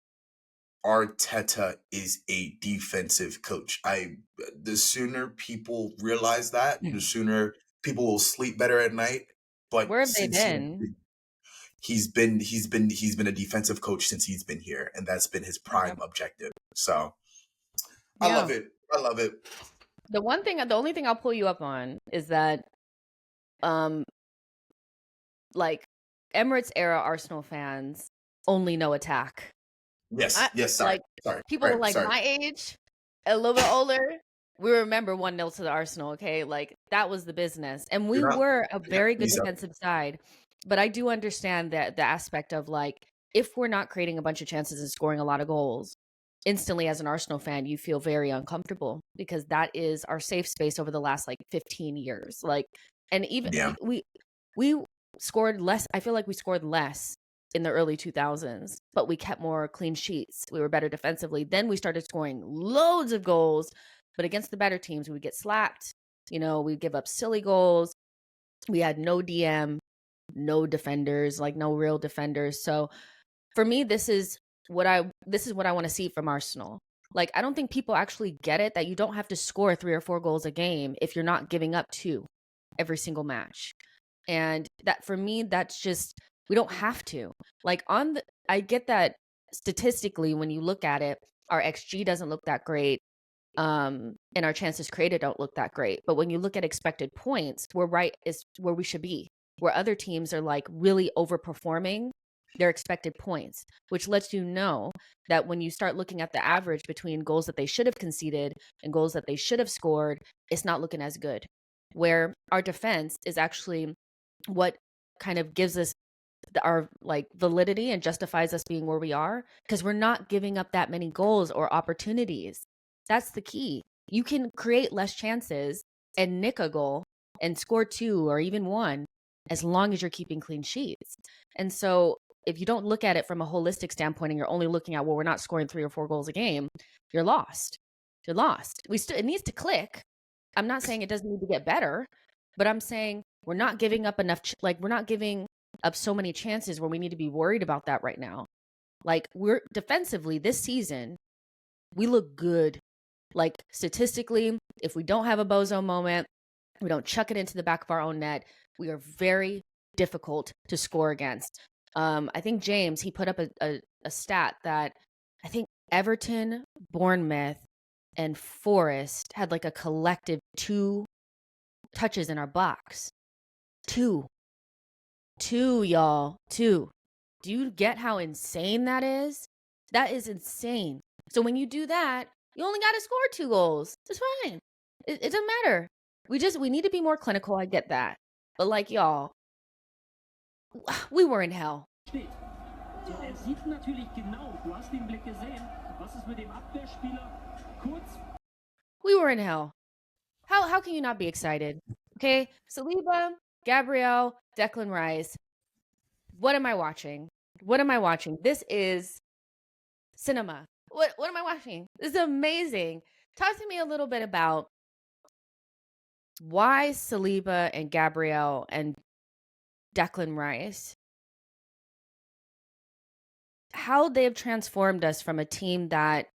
Arteta is a defensive coach. The sooner people realize that, the sooner people will sleep better at night. But where have they been? He's been a defensive coach since he's been here, and that's been his prime objective. So I love it. The only thing I'll pull you up on is that like Emirates era Arsenal fans only know attack. Yes, sorry. People like my age, a little bit older, we remember 1-0 to the Arsenal, okay? Like, that was the business. And we were a very good defensive side. But I do understand that the aspect of, like, if we're not creating a bunch of chances and scoring a lot of goals, instantly as an Arsenal fan, you feel very uncomfortable because that is our safe space over the last, like, 15 years. Like, and even we scored less. I feel like we scored less in the early 2000s, but we kept more clean sheets. We were better defensively. Then we started scoring loads of goals, but against the better teams, we would get slapped. You know, we'd give up silly goals. We had no DM, no defenders, like no real defenders. So for me, this is this is what I want to see from Arsenal. Like, I don't think people actually get it that you don't have to score 3 or 4 goals a game if you're not giving up 2 every single match. And that, for me, that's just, we don't have to. Like, I get that statistically, when you look at it, our XG doesn't look that great. And our chances created don't look that great. But when you look at expected points, we're right is where we should be, where other teams are like really overperforming their expected points, which lets you know that when you start looking at the average between goals that they should have conceded and goals that they should have scored, it's not looking as good. Where our defense is actually what kind of gives us our like validity and justifies us being where we are, because we're not giving up that many goals or opportunities. That's the key. You can create less chances and nick a goal and score 2 or even 1 as long as you're keeping clean sheets. And so if you don't look at it from a holistic standpoint and you're only looking at, well, we're not scoring 3 or 4 goals a game, you're lost. You're lost. It needs to click. I'm not saying it doesn't need to get better, but I'm saying we're not giving up enough. We're not giving up so many chances where we need to be worried about that right now. Like, we're defensively this season, we look good. Like, statistically, if we don't have a bozo moment, we don't chuck it into the back of our own net, we are very difficult to score against. I think James, he put up a stat that I think Everton, Bournemouth, and Forest had like a collective 2 touches in our box. 2, y'all. 2. Do you get how insane that is? That is insane. So when you do that, you only got to score 2 goals. It's fine. It doesn't matter. We need to be more clinical. I get that. But like, y'all, we were in hell. Steht. So, sieht natürlich genau. Du hast den Blick gesehen. Was ist mit dem Abwehrspieler? Kurz. We were in hell. How can you not be excited? Okay, Saliba, Gabriel, Declan Rice. What am I watching? What am I watching? This is cinema. What am I watching? This is amazing. Talk to me a little bit about why Saliba and Gabriel and Declan Rice, how they have transformed us from a team that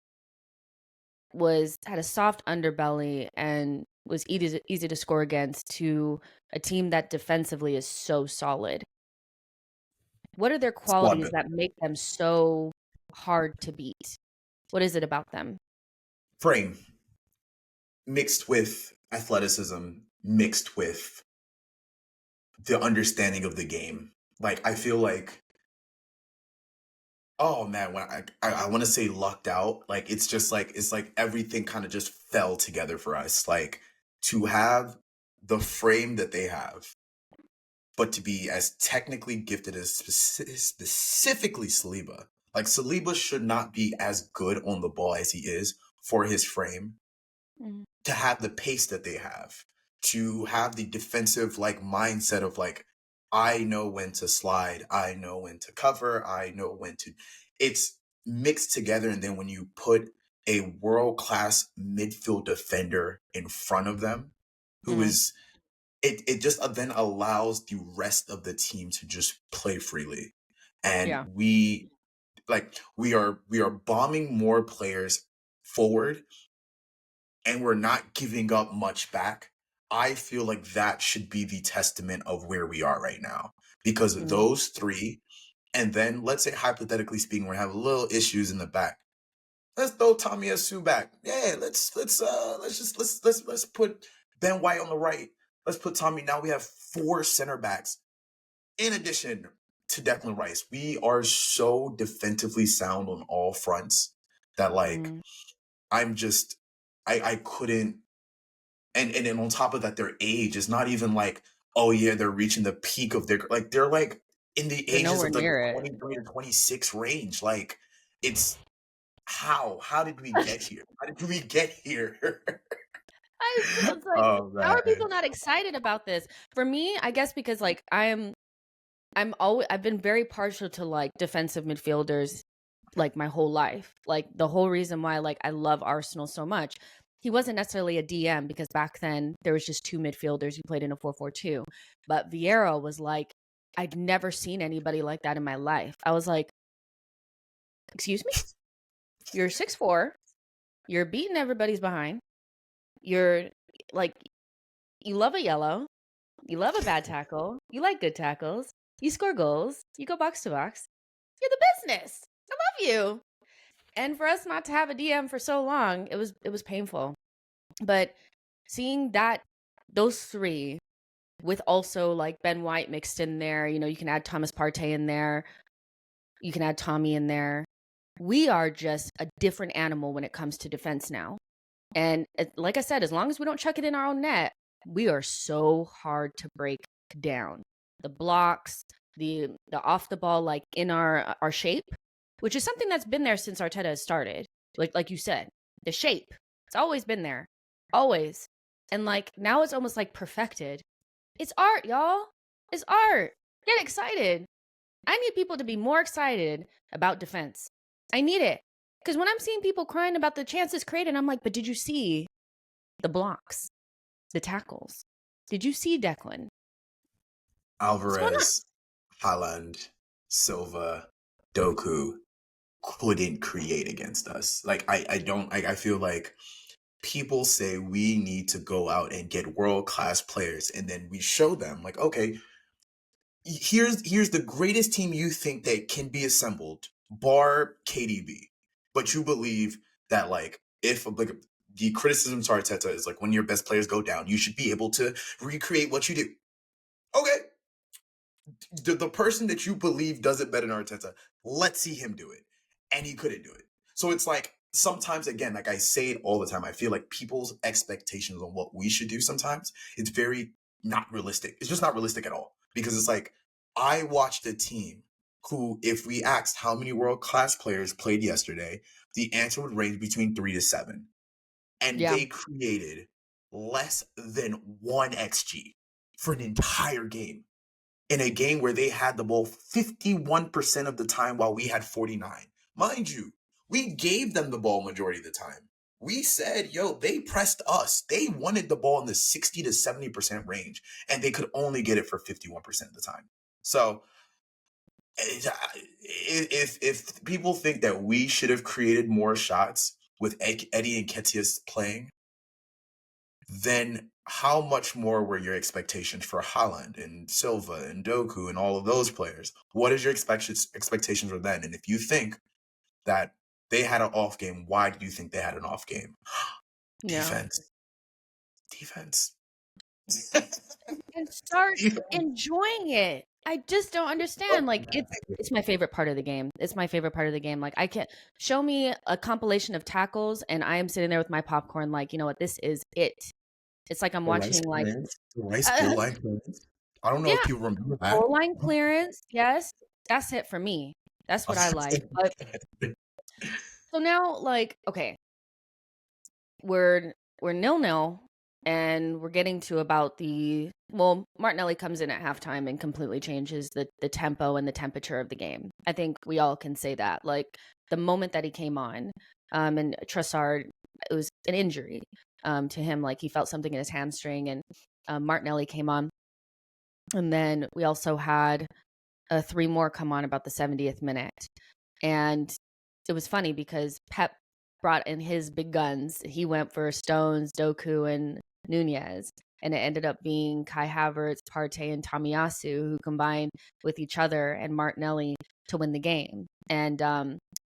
had a soft underbelly and was easy to score against to a team that defensively is so solid. What are their qualities that make them so hard to beat? What is it about them? Frame mixed with athleticism, mixed with the understanding of the game. Like, I feel like, oh man, when I want to say lucked out, like, it's just like, it's like everything kind of just fell together for us. Like, to have the frame that they have, but to be as technically gifted as specifically Saliba. Like, Saliba should not be as good on the ball as he is for his frame. Mm-hmm. To have the pace that they have, to have the defensive like mindset of like, I know when to slide, I know when to cover, I know when to. It's mixed together, and then when you put a world-class midfield defender in front of them, who is, it just then allows the rest of the team to just play freely, and we are bombing more players forward, and we're not giving up much back. I feel like that should be the testament of where we are right now, because of those 3. And then let's say, hypothetically speaking, we're having little issues in the back. Let's throw Tommy Asu back. Yeah, let's put Ben White on the right. Let's put Tommy. Now we have 4 center backs in addition to Declan Rice. We are so defensively sound on all fronts that like I couldn't. And then on top of that, their age is not even like, oh yeah, they're reaching the peak of their, like, they're like in the ages of the 23 to 26 range. Like, it's how did we get here? How did we get here? It's like, how are people not excited about this? For me, I guess because like I've been very partial to like defensive midfielders like my whole life. Like, the whole reason why like I love Arsenal so much. He wasn't necessarily a DM because back then there was just 2 midfielders who played in a 4-4-2. But Vieira was like, I'd never seen anybody like that in my life. I was like, excuse me? You're 6'4". You're beating everybody's behind. You're like, you love a yellow. You love a bad tackle. You like good tackles. You score goals. You go box to box. You're the business. I love you. And for us not to have a DM for so long, it was painful. But seeing those three with also like Ben White mixed in there, you can add Thomas Partey in there. You can add Tommy in there. We are just a different animal when it comes to defense now. And like I said, as long as we don't chuck it in our own net, we are so hard to break down. The blocks, the off the ball, like in our shape, which is something that's been there since Arteta has started. Like you said, the shape, it's always been there, always. And like now it's almost like perfected. It's art, y'all. It's art. Get excited. I need people to be more excited about defense. I need it. Because when I'm seeing people crying about the chances created, I'm like, but did you see the blocks, the tackles? Did you see Declan? Alvarez, Haaland, Silva, Doku couldn't create against us. Like, I feel like people say we need to go out and get world-class players, and then we show them, like, okay, here's the greatest team you think that can be assembled, bar KDB. But you believe that, like, if like the criticism to Arteta is like when your best players go down, you should be able to recreate what you do. Okay. The person that you believe does it better than Arteta, let's see him do it. And he couldn't do it. So it's like, sometimes, again, like I say it all the time, I feel like people's expectations on what we should do sometimes, it's very not realistic. It's just not realistic at all. Because it's like, I watched a team who, if we asked how many world-class players played yesterday, the answer would range between 3 to 7. And they created less than 1 XG for an entire game. In a game where they had the ball 51% of the time while we had 49. Mind you, we gave them the ball majority of the time. We said, yo, they pressed us. They wanted the ball in the 60 to 70% range, and they could only get it for 51% of the time. So if people think that we should have created more shots with Eddie and Nketiah playing, then how much more were your expectations for Haaland and Silva and Doku and all of those players? What is your expectations for them? And if you think that they had an off game, why do you think they had an off game? Defense. And start enjoying it. I just don't understand. Like, it's my favorite part of the game. It's my favorite part of the game. Like, I can't show me a compilation of tackles and I am sitting there with my popcorn like, you know what, this is it. It's like I'm watching like goal line clearance. I don't know if people remember that. Goal line clearance, yes. That's it for me. That's what I like. But so now, like, okay, we're 0-0 and we're getting to about Martinelli comes in at halftime and completely changes the tempo and the temperature of the game. I think we all can say that. Like, the moment that he came on, and Trossard, it was an injury to him. Like, he felt something in his hamstring, and Martinelli came on. And then we also had 3 more come on about the 70th minute. And it was funny because Pep brought in his big guns. He went for Stones, Doku, and Nunez. And it ended up being Kai Havertz, Partey, and Tomiyasu who combined with each other and Martinelli to win the game. And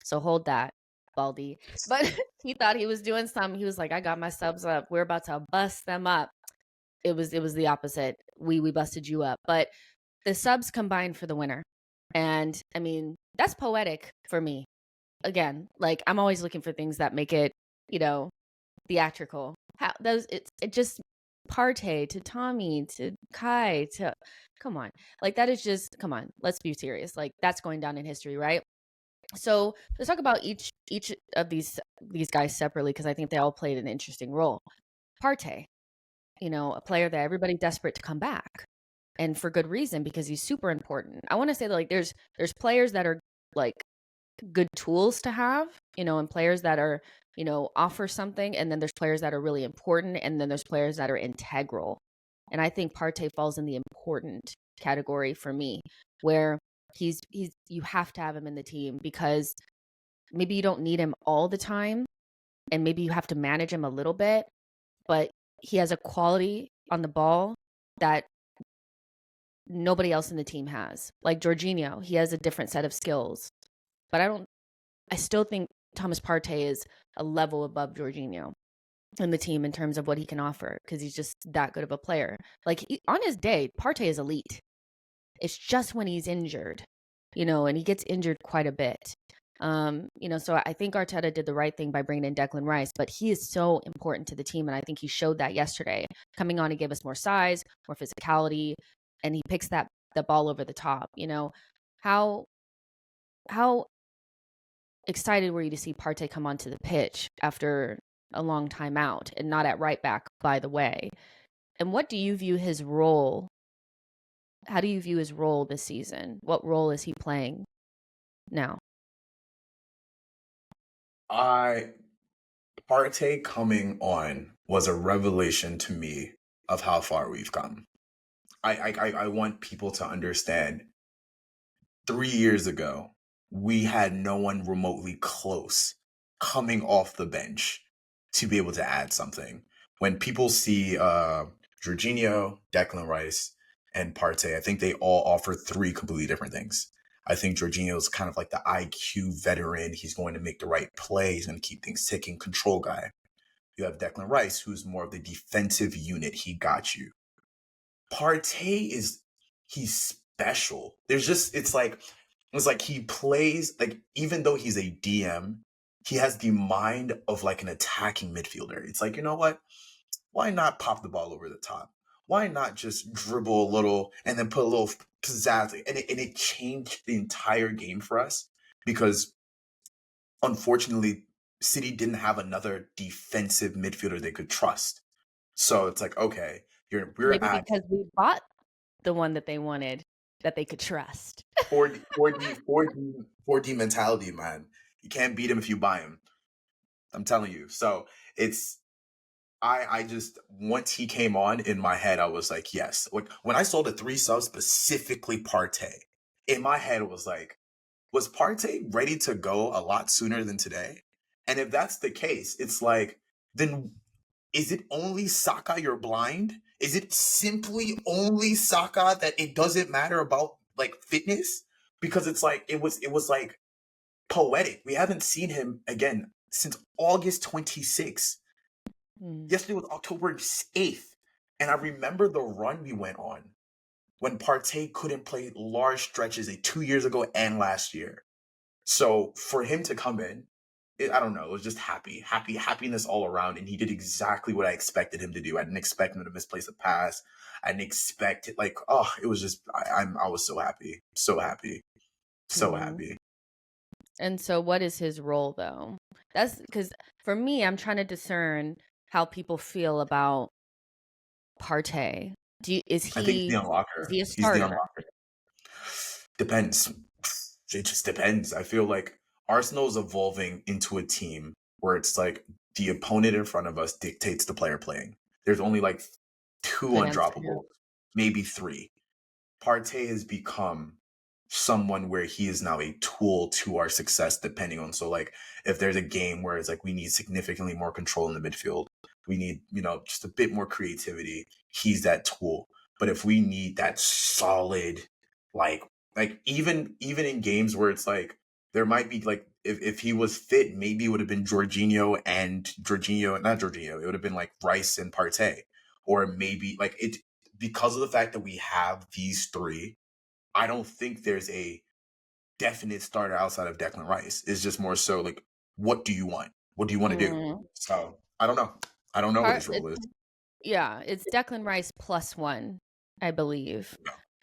so hold that, Baldy. But he thought he was doing something. He was like, I got my subs up. We're about to bust them up. It was the opposite. We busted you up. But the subs combined for the winner. And I mean, that's poetic for me. Again, like, I'm always looking for things that make it, theatrical. It just Partey to Tommy to Kai to, come on. Like, that is just, come on, let's be serious. Like, that's going down in history, right? So let's talk about each of these guys separately, because I think they all played an interesting role. Partey, a player that everybody's desperate to come back, and for good reason, because he's super important. I want to say that, like, there's players that are like good tools to have, and players that are, offer something, and then there's players that are really important, and then there's players that are integral. And I think Partey falls in the important category for me, where he's you have to have him in the team, because maybe you don't need him all the time, and maybe you have to manage him a little bit, but he has a quality on the ball that nobody else in the team has. Like Jorginho, he has a different set of skills. But I still think Thomas Partey is a level above Jorginho in the team in terms of what he can offer, because he's just that good of a player. Like on his day, Partey is elite. It's just when he's injured, and he gets injured quite a bit. So I think Arteta did the right thing by bringing in Declan Rice, but he is so important to the team. And I think he showed that yesterday, coming on to give us more size, more physicality, and he picks the ball over the top. How excited were you to see Partey come onto the pitch after a long time out, and not at right back, by the way? And what do you view his role? How do you view his role this season? What role is he playing now? Partey coming on was a revelation to me of how far we've come. I want people to understand 3 years ago, we had no one remotely close coming off the bench to be able to add something. When people see Jorginho, Declan Rice, and Partey, I think they all offer 3 completely different things. I think Jorginho is kind of like the IQ veteran. He's going to make the right play. He's going to keep things ticking, control guy. You have Declan Rice, who's more of the defensive unit. He got you. Partey he's special. It's like he plays, like, even though he's a DM, he has the mind of like an attacking midfielder. It's like, you know what? Why not pop the ball over the top? Why not just dribble a little and then put a little pizzazz? And it changed the entire game for us, because unfortunately, City didn't have another defensive midfielder they could trust. So it's like, okay, maybe because we bought the one that they wanted, that they could trust. 4D mentality, man. You can't beat him if you buy him. I'm telling you. So I just, once he came on, in my head, I was like, yes. Like, when I saw the 3 subs, specifically Partey, in my head, it was like, was Partey ready to go a lot sooner than today? And if that's the case, it's like, then is it only Saka you're blind? Is it simply only Saka that it doesn't matter about, like, fitness? Because it's like, it was like poetic. We haven't seen him again since August 26th. Yesterday was October 8th. And I remember the run we went on when Partey couldn't play large stretches 2 years ago and last year. So for him to come in, I don't know, it was just happiness all around. And he did exactly what I expected him to do. I didn't expect him to misplace a pass. I didn't expect it. Like, it was just, I was so happy. So happy. So happy. And so what is his role, though? That's because for me, I'm trying to discern how people feel about Partey. I think he's the unlocker. Is he a starter? He's the unlocker. Depends. It just depends. I feel like Arsenal is evolving into a team where it's like the opponent in front of us dictates the player playing. There's only like 2 undroppables, maybe 3. Partey has become someone where he is now a tool to our success, depending on, so like if there's a game where it's like we need significantly more control in the midfield, we need, just a bit more creativity, he's that tool. But if we need that solid, like even in games where it's like there might be like, if he was fit, maybe it would have been not Jorginho, it would have been like Rice and Partey. Or maybe like it, because of the fact that we have these 3, I don't think there's a definite starter outside of Declan Rice. It's just more so like, what do you want? What do you want to do? So I don't know. I don't know what his role is. Yeah, it's Declan Rice +1, I believe.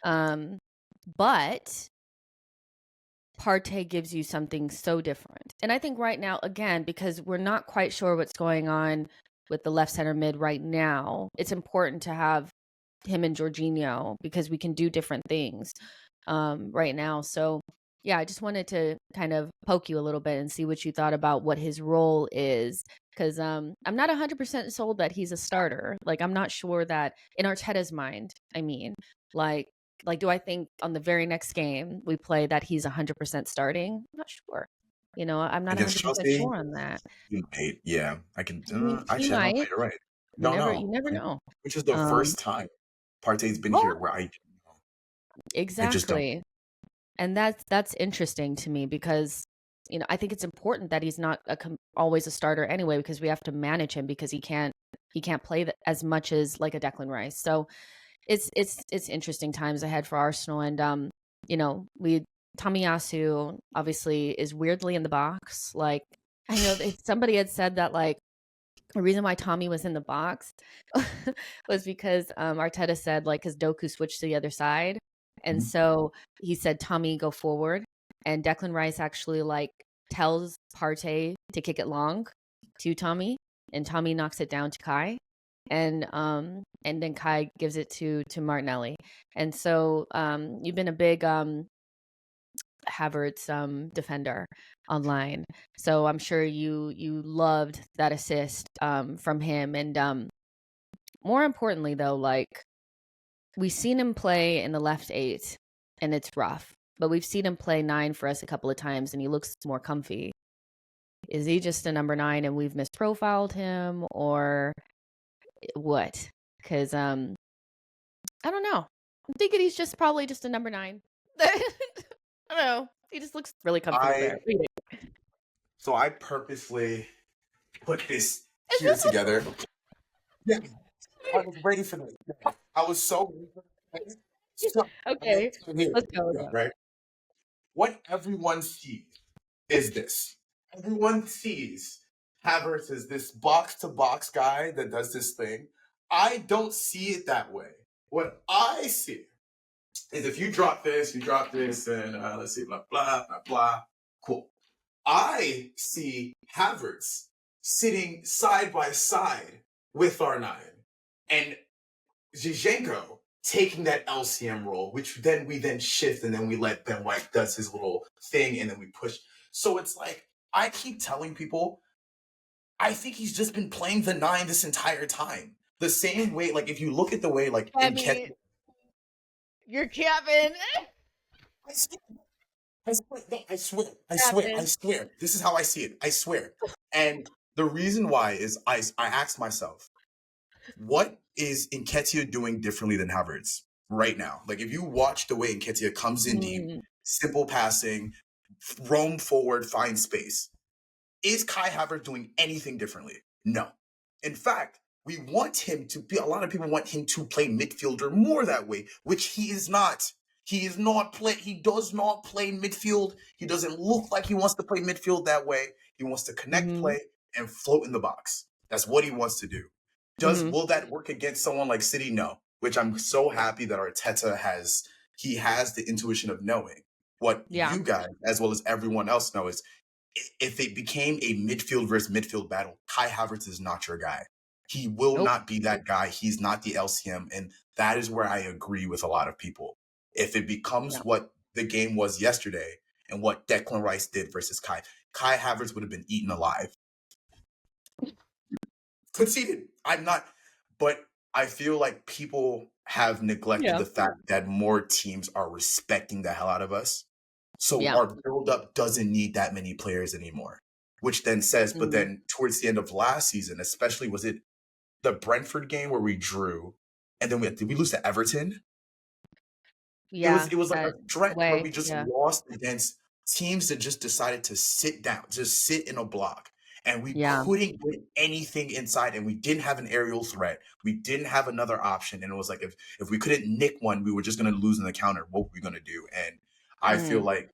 But Partey gives you something so different. And I think right now, again, because we're not quite sure what's going on with the left center mid right now, it's important to have him and Jorginho because we can do different things right now. So yeah, I just wanted to kind of poke you a little bit and see what you thought about what his role is, because I'm not 100% sold that he's a starter. Like, I'm not sure that in Arteta's mind, I mean, like do I think on the very next game we play that he's 100% starting? I'm not sure. I'm not Against 100% Chelsea, sure on that. he might. Yeah, I can. He Actually, I don't know. might. You're right. You Don't know. never know. Which is the Um, first time Partey's been oh, here where I just don't. exactly. And that's interesting to me because I think it's important that he's not always a starter anyway, because we have to manage him because he can't play as much as like a Declan Rice. So it's interesting times ahead for Arsenal, and Tomiyasu obviously is weirdly in the box. Like, I know somebody had said that, like, the reason why Tommy was in the box was because Arteta said, like, because Doku switched to the other side. And so he said, Tommy, go forward. And Declan Rice actually, like, tells Partey to kick it long to Tommy. And Tommy knocks it down to Kai. And then Kai gives it to Martinelli. And so you've been a big Havertz defender online. So I'm sure you loved that assist from him. And more importantly, though, like, we've seen him play in the left 8 and it's rough, but we've seen him play 9 for us a couple of times and he looks more comfy. Is he just a number 9 and we've misprofiled him, or what? Because I don't know. I'm thinking he's probably just a number 9. I don't know. He just looks really comfortable there. So I purposely put this here together. Yeah, I was ready for this. I was so ready for this. Okay, let's go. Right? What everyone sees is this. Everyone sees Havertz as this box-to-box guy that does this thing. I don't see it that way. What I see is if you drop this, and let's see, blah, blah, blah, blah. Cool. I see Havertz sitting side by side with R9 and Zinchenko taking that LCM role, which then we shift and then we let Ben White does his little thing and then we push. So it's like, I keep telling people, I think he's just been playing the 9 this entire time. The same way, like, if you look at the way, like, Femi, you're capping. I swear. This is how I see it. I swear. And the reason why is I asked myself, what is Nketiah doing differently than Havertz right now? Like, if you watch the way Nketiah comes in deep, simple passing, roam forward, find space, is Kai Havertz doing anything differently? No. In fact, we want him to be, a lot of people want him to play midfielder more that way, which he is not. He does not play midfield. He doesn't look like he wants to play midfield that way. He wants to connect play and float in the box. That's what he wants to do. Will that work against someone like City? No. Which I'm so happy that Arteta has the intuition of knowing what you guys, as well as everyone else, know is if it became a midfield versus midfield battle, Kai Havertz is not your guy. He will not be that guy. He's not the LCM. And that is where I agree with a lot of people. If it becomes what the game was yesterday and what Declan Rice did versus Kai Havertz would have been eaten alive. Conceded. I'm not, but I feel like people have neglected the fact that more teams are respecting the hell out of us. So our build-up doesn't need that many players anymore, which then says, but then towards the end of last season, especially, was it the Brentford game where we drew and then did we lose to Everton? Yeah. It was like a stretch where we just lost against teams that just decided to sit down, just sit in a block. And we couldn't get anything inside, and we didn't have an aerial threat. We didn't have another option. And it was like, if we couldn't nick one, we were just going to lose in the counter. What were we going to do? And I feel like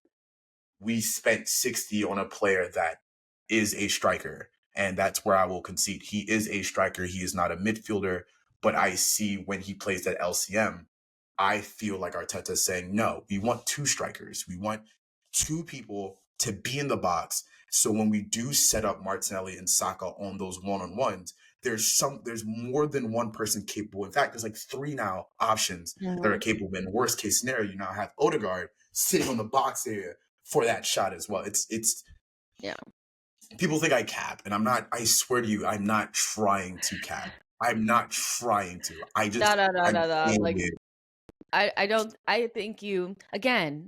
we spent 60 on a player that is a striker. And that's where I will concede. He is a striker. He is not a midfielder. But I see when he plays that LCM, I feel like Arteta is saying, no, we want 2 strikers. We want 2 people to be in the box. So when we do set up Martinelli and Saka on those one-on-ones, there's more than one person capable. In fact, there's like 3 now options that are capable. In worst case scenario, you now have Odegaard sitting on the box area for that shot as well. It's people think I cap, and I'm not. I swear to you, I'm not trying to cap. I'm not trying to. I just no. Like, I don't. I think you again.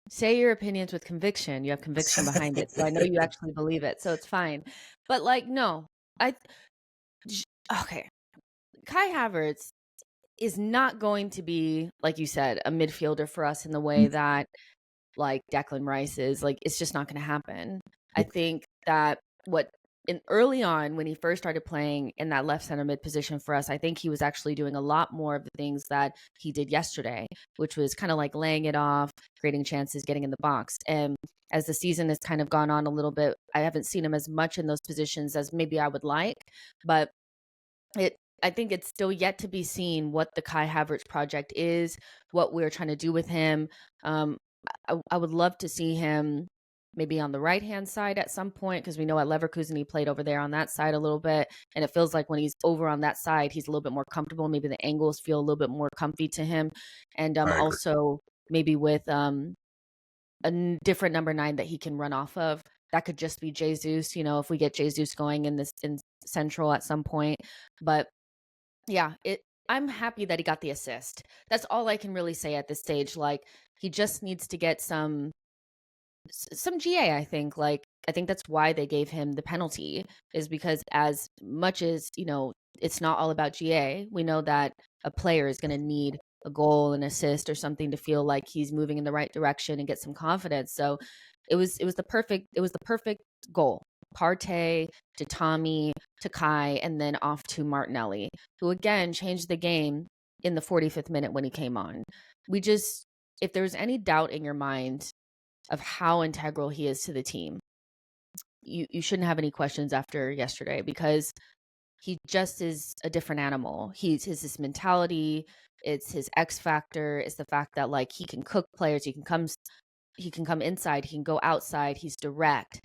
say your opinions with conviction. You have conviction behind it. So I know you actually believe it. So it's fine. But like, no, okay. Kai Havertz is not going to be, like you said, a midfielder for us in the way that like Declan Rice is. Like, it's just not going to happen. I think that early on when he first started playing in that left center mid position for us, I think he was actually doing a lot more of the things that he did yesterday, which was kind of like laying it off, creating chances, getting in the box. And as the season has kind of gone on a little bit, I haven't seen him as much in those positions as maybe I would like, but I think it's still yet to be seen what the Kai Havertz project is, what we're trying to do with him. I would love to see him maybe on the right-hand side at some point, because we know at Leverkusen he played over there on that side a little bit, and it feels like when he's over on that side, he's a little bit more comfortable. Maybe the angles feel a little bit more comfy to him. And also maybe with a different number 9 that he can run off of. That could just be Jesus, if we get Jesus going in central at some point. But yeah, I'm happy that he got the assist. That's all I can really say at this stage. Like, he just needs to get some GA, I think. Like, I think that's why they gave him the penalty, is because as much as, it's not all about GA, we know that a player is going to need a goal, an assist, or something to feel like he's moving in the right direction and get some confidence. So it was the perfect goal. Partey to Tommy to Kai, and then off to Martinelli, who again changed the game in the 45th minute when he came on. If there's any doubt in your mind of how integral he is to the team, you shouldn't have any questions after yesterday, because he just is a different animal. His mentality, it's his X factor, it's the fact that like he can cook players, he can come inside, he can go outside, he's direct.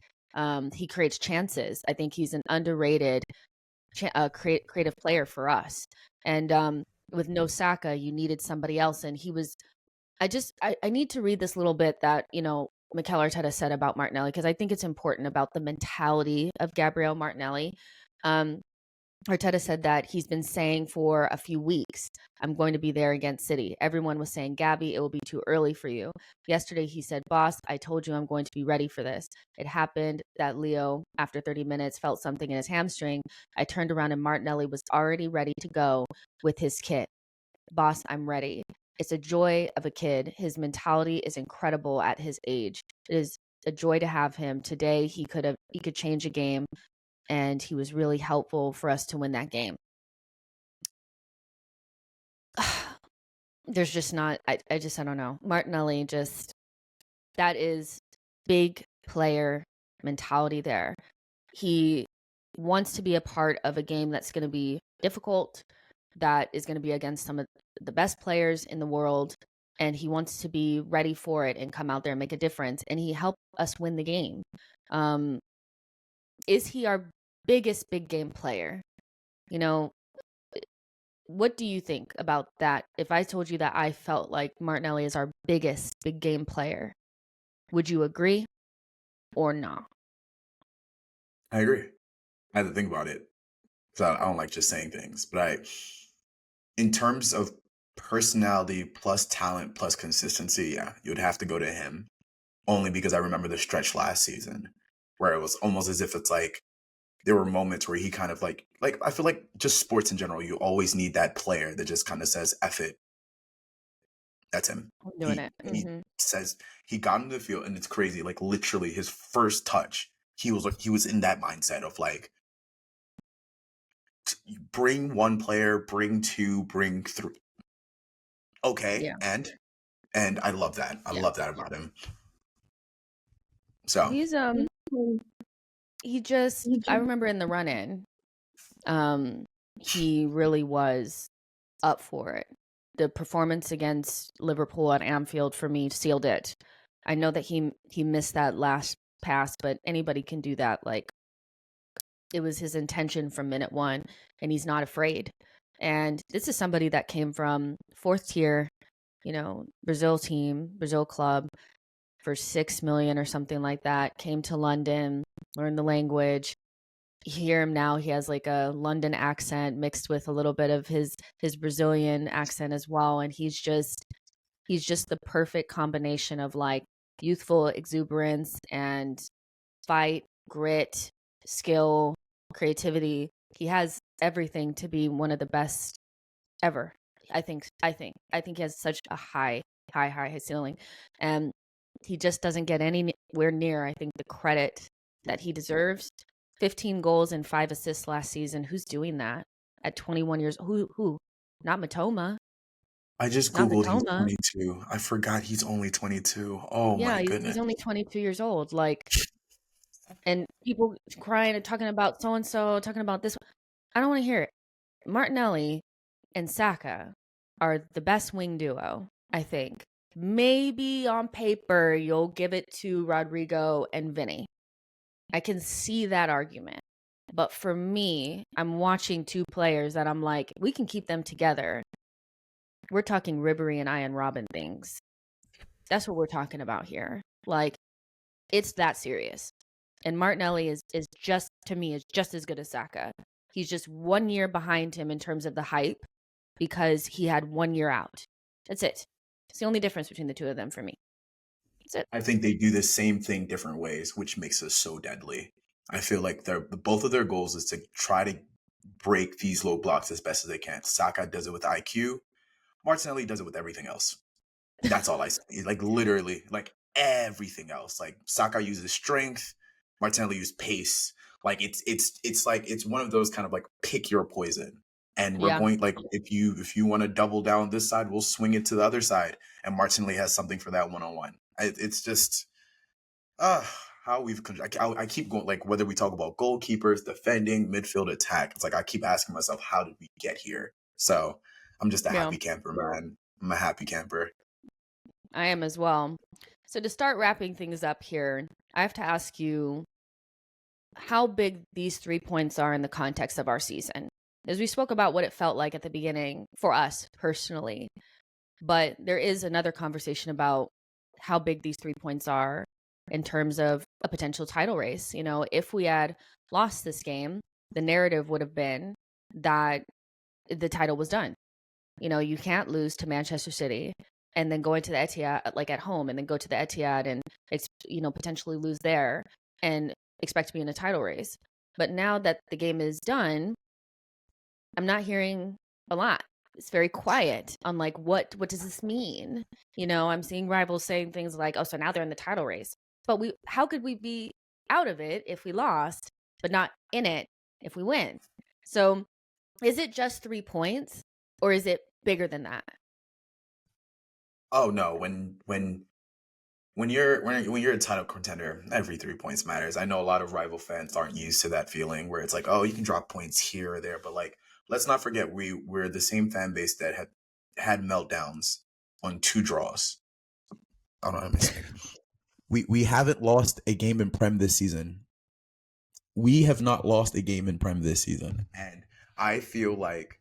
He creates chances. I think he's an underrated creative player for us. And with no Saka, you needed somebody else, and he was. I need to read this little bit that Mikel Arteta said about Martinelli, because I think it's important about the mentality of Gabriel Martinelli. Arteta said that he's been saying for a few weeks, I'm going to be there against City. Everyone was saying, Gabby, it will be too early for you. Yesterday, he said, boss, I told you I'm going to be ready for this. It happened that Leo, after 30 minutes, felt something in his hamstring. I turned around and Martinelli was already ready to go with his kit. Boss, I'm ready. It's a joy of a kid. His mentality is incredible at his age. It is a joy to have him. Today, he could change a game, and he was really helpful for us to win that game. There's just not, I don't know. Martinelli that is big player mentality there. He wants to be a part of a game that's going to be difficult, that is going to be against some of the best players in the world, and he wants to be ready for it and come out there and make a difference. And he helped us win the game. Is he our biggest big game player? What do you think about that? If I told you that I felt like Martinelli is our biggest big game player, would you agree or not? I agree. I had to think about it, so I don't like just saying things. But in terms of personality plus talent plus consistency, yeah, you would have to go to him. Only because I remember the stretch last season where it was almost as if it's like there were moments where he kind of like I feel like just sports in general, you always need that player that just kind of says, F it. That's him. I'm doing it. He says he got into the field, and it's crazy. Like literally his first touch, he was in that mindset of like, bring one player, bring two, bring three. Okay. Yeah. And I love that. I love that about him. So he's I remember in the run-in, he really was up for it. The performance against Liverpool at Anfield for me sealed it. I know that he missed that last pass, but anybody can do that. Like, it was his intention from minute one, and he's not afraid. And this is somebody that came from 4th tier, Brazil club for 6 million or something like that, came to London, learned the language. You hear him now, he has like a London accent mixed with a little bit of his Brazilian accent as well. And he's just the perfect combination of like youthful exuberance and fight, grit, skill, creativity. He has everything to be one of the best ever. I think he has such a high ceiling, and he just doesn't get anywhere near, I think, the credit that he deserves. 15 goals and 5 assists last season. Who's doing that at 21 years? Who? Not Matoma. I just Not Googled he's Matoma. 22. I forgot he's only 22. Oh Yeah, my goodness. he's only 22 years old. Like, and people crying and talking about so-and-so, talking about this. I don't want to hear it. Martinelli and Saka are the best wing duo, I think. Maybe on paper, you'll give it to Rodrigo and Vinny. I can see that argument. But for me, I'm watching two players that I'm like, we can keep them together. We're talking Ribery and Ian Robin things. That's what we're talking about here. Like, it's that serious. And Martinelli is just, to me, is just as good as Saka. He's just 1 year behind him in terms of the hype because he had 1 year out. That's it. It's the only difference between the two of them for me. That's it. I think they do the same thing different ways, which makes us so deadly. I feel like both of their goals is to try to break these low blocks as best as they can. Saka does it with IQ. Martinelli does it with everything else. That's all I say. Like literally, like everything else. Like Saka uses strength, Martinelli uses pace. Like it's like it's one of those kind of like pick your poison. And we're going like if you want to double down this side, we'll swing it to the other side. And Martinelli has something for that 1-on-1. It's just how we've I keep going, like whether we talk about goalkeepers, defending, midfield, attack. It's like I keep asking myself, how did we get here? So I'm just a happy camper, man. I'm a happy camper. I am as well. So to start wrapping things up here, I have to ask you how big these 3 points are in the context of our season. As we spoke about what it felt like at the beginning for us personally, but there is another conversation about how big these 3 points are in terms of a potential title race. You know, if we had lost this game, the narrative would have been that the title was done. You know, you can't lose to Manchester City and then go into the Etihad, like at home, and then go to the Etihad and, you know, potentially lose there and expect to be in a title race. But now that the game is done, I'm not hearing a lot. It's very quiet on like, what does this mean? You know, I'm seeing rivals saying things like, oh, so now they're in the title race. But how could we be out of it if we lost, but not in it if we win? So is it just 3 points or is it bigger than that? Oh no, when you're a title contender, every 3 points matters. I know a lot of rival fans aren't used to that feeling where it's like, oh, you can drop points here or there, but like let's not forget we're the same fan base that had meltdowns on 2 draws. I don't know. We haven't lost a game in Prem this season. We have not lost a game in Prem this season. And I feel like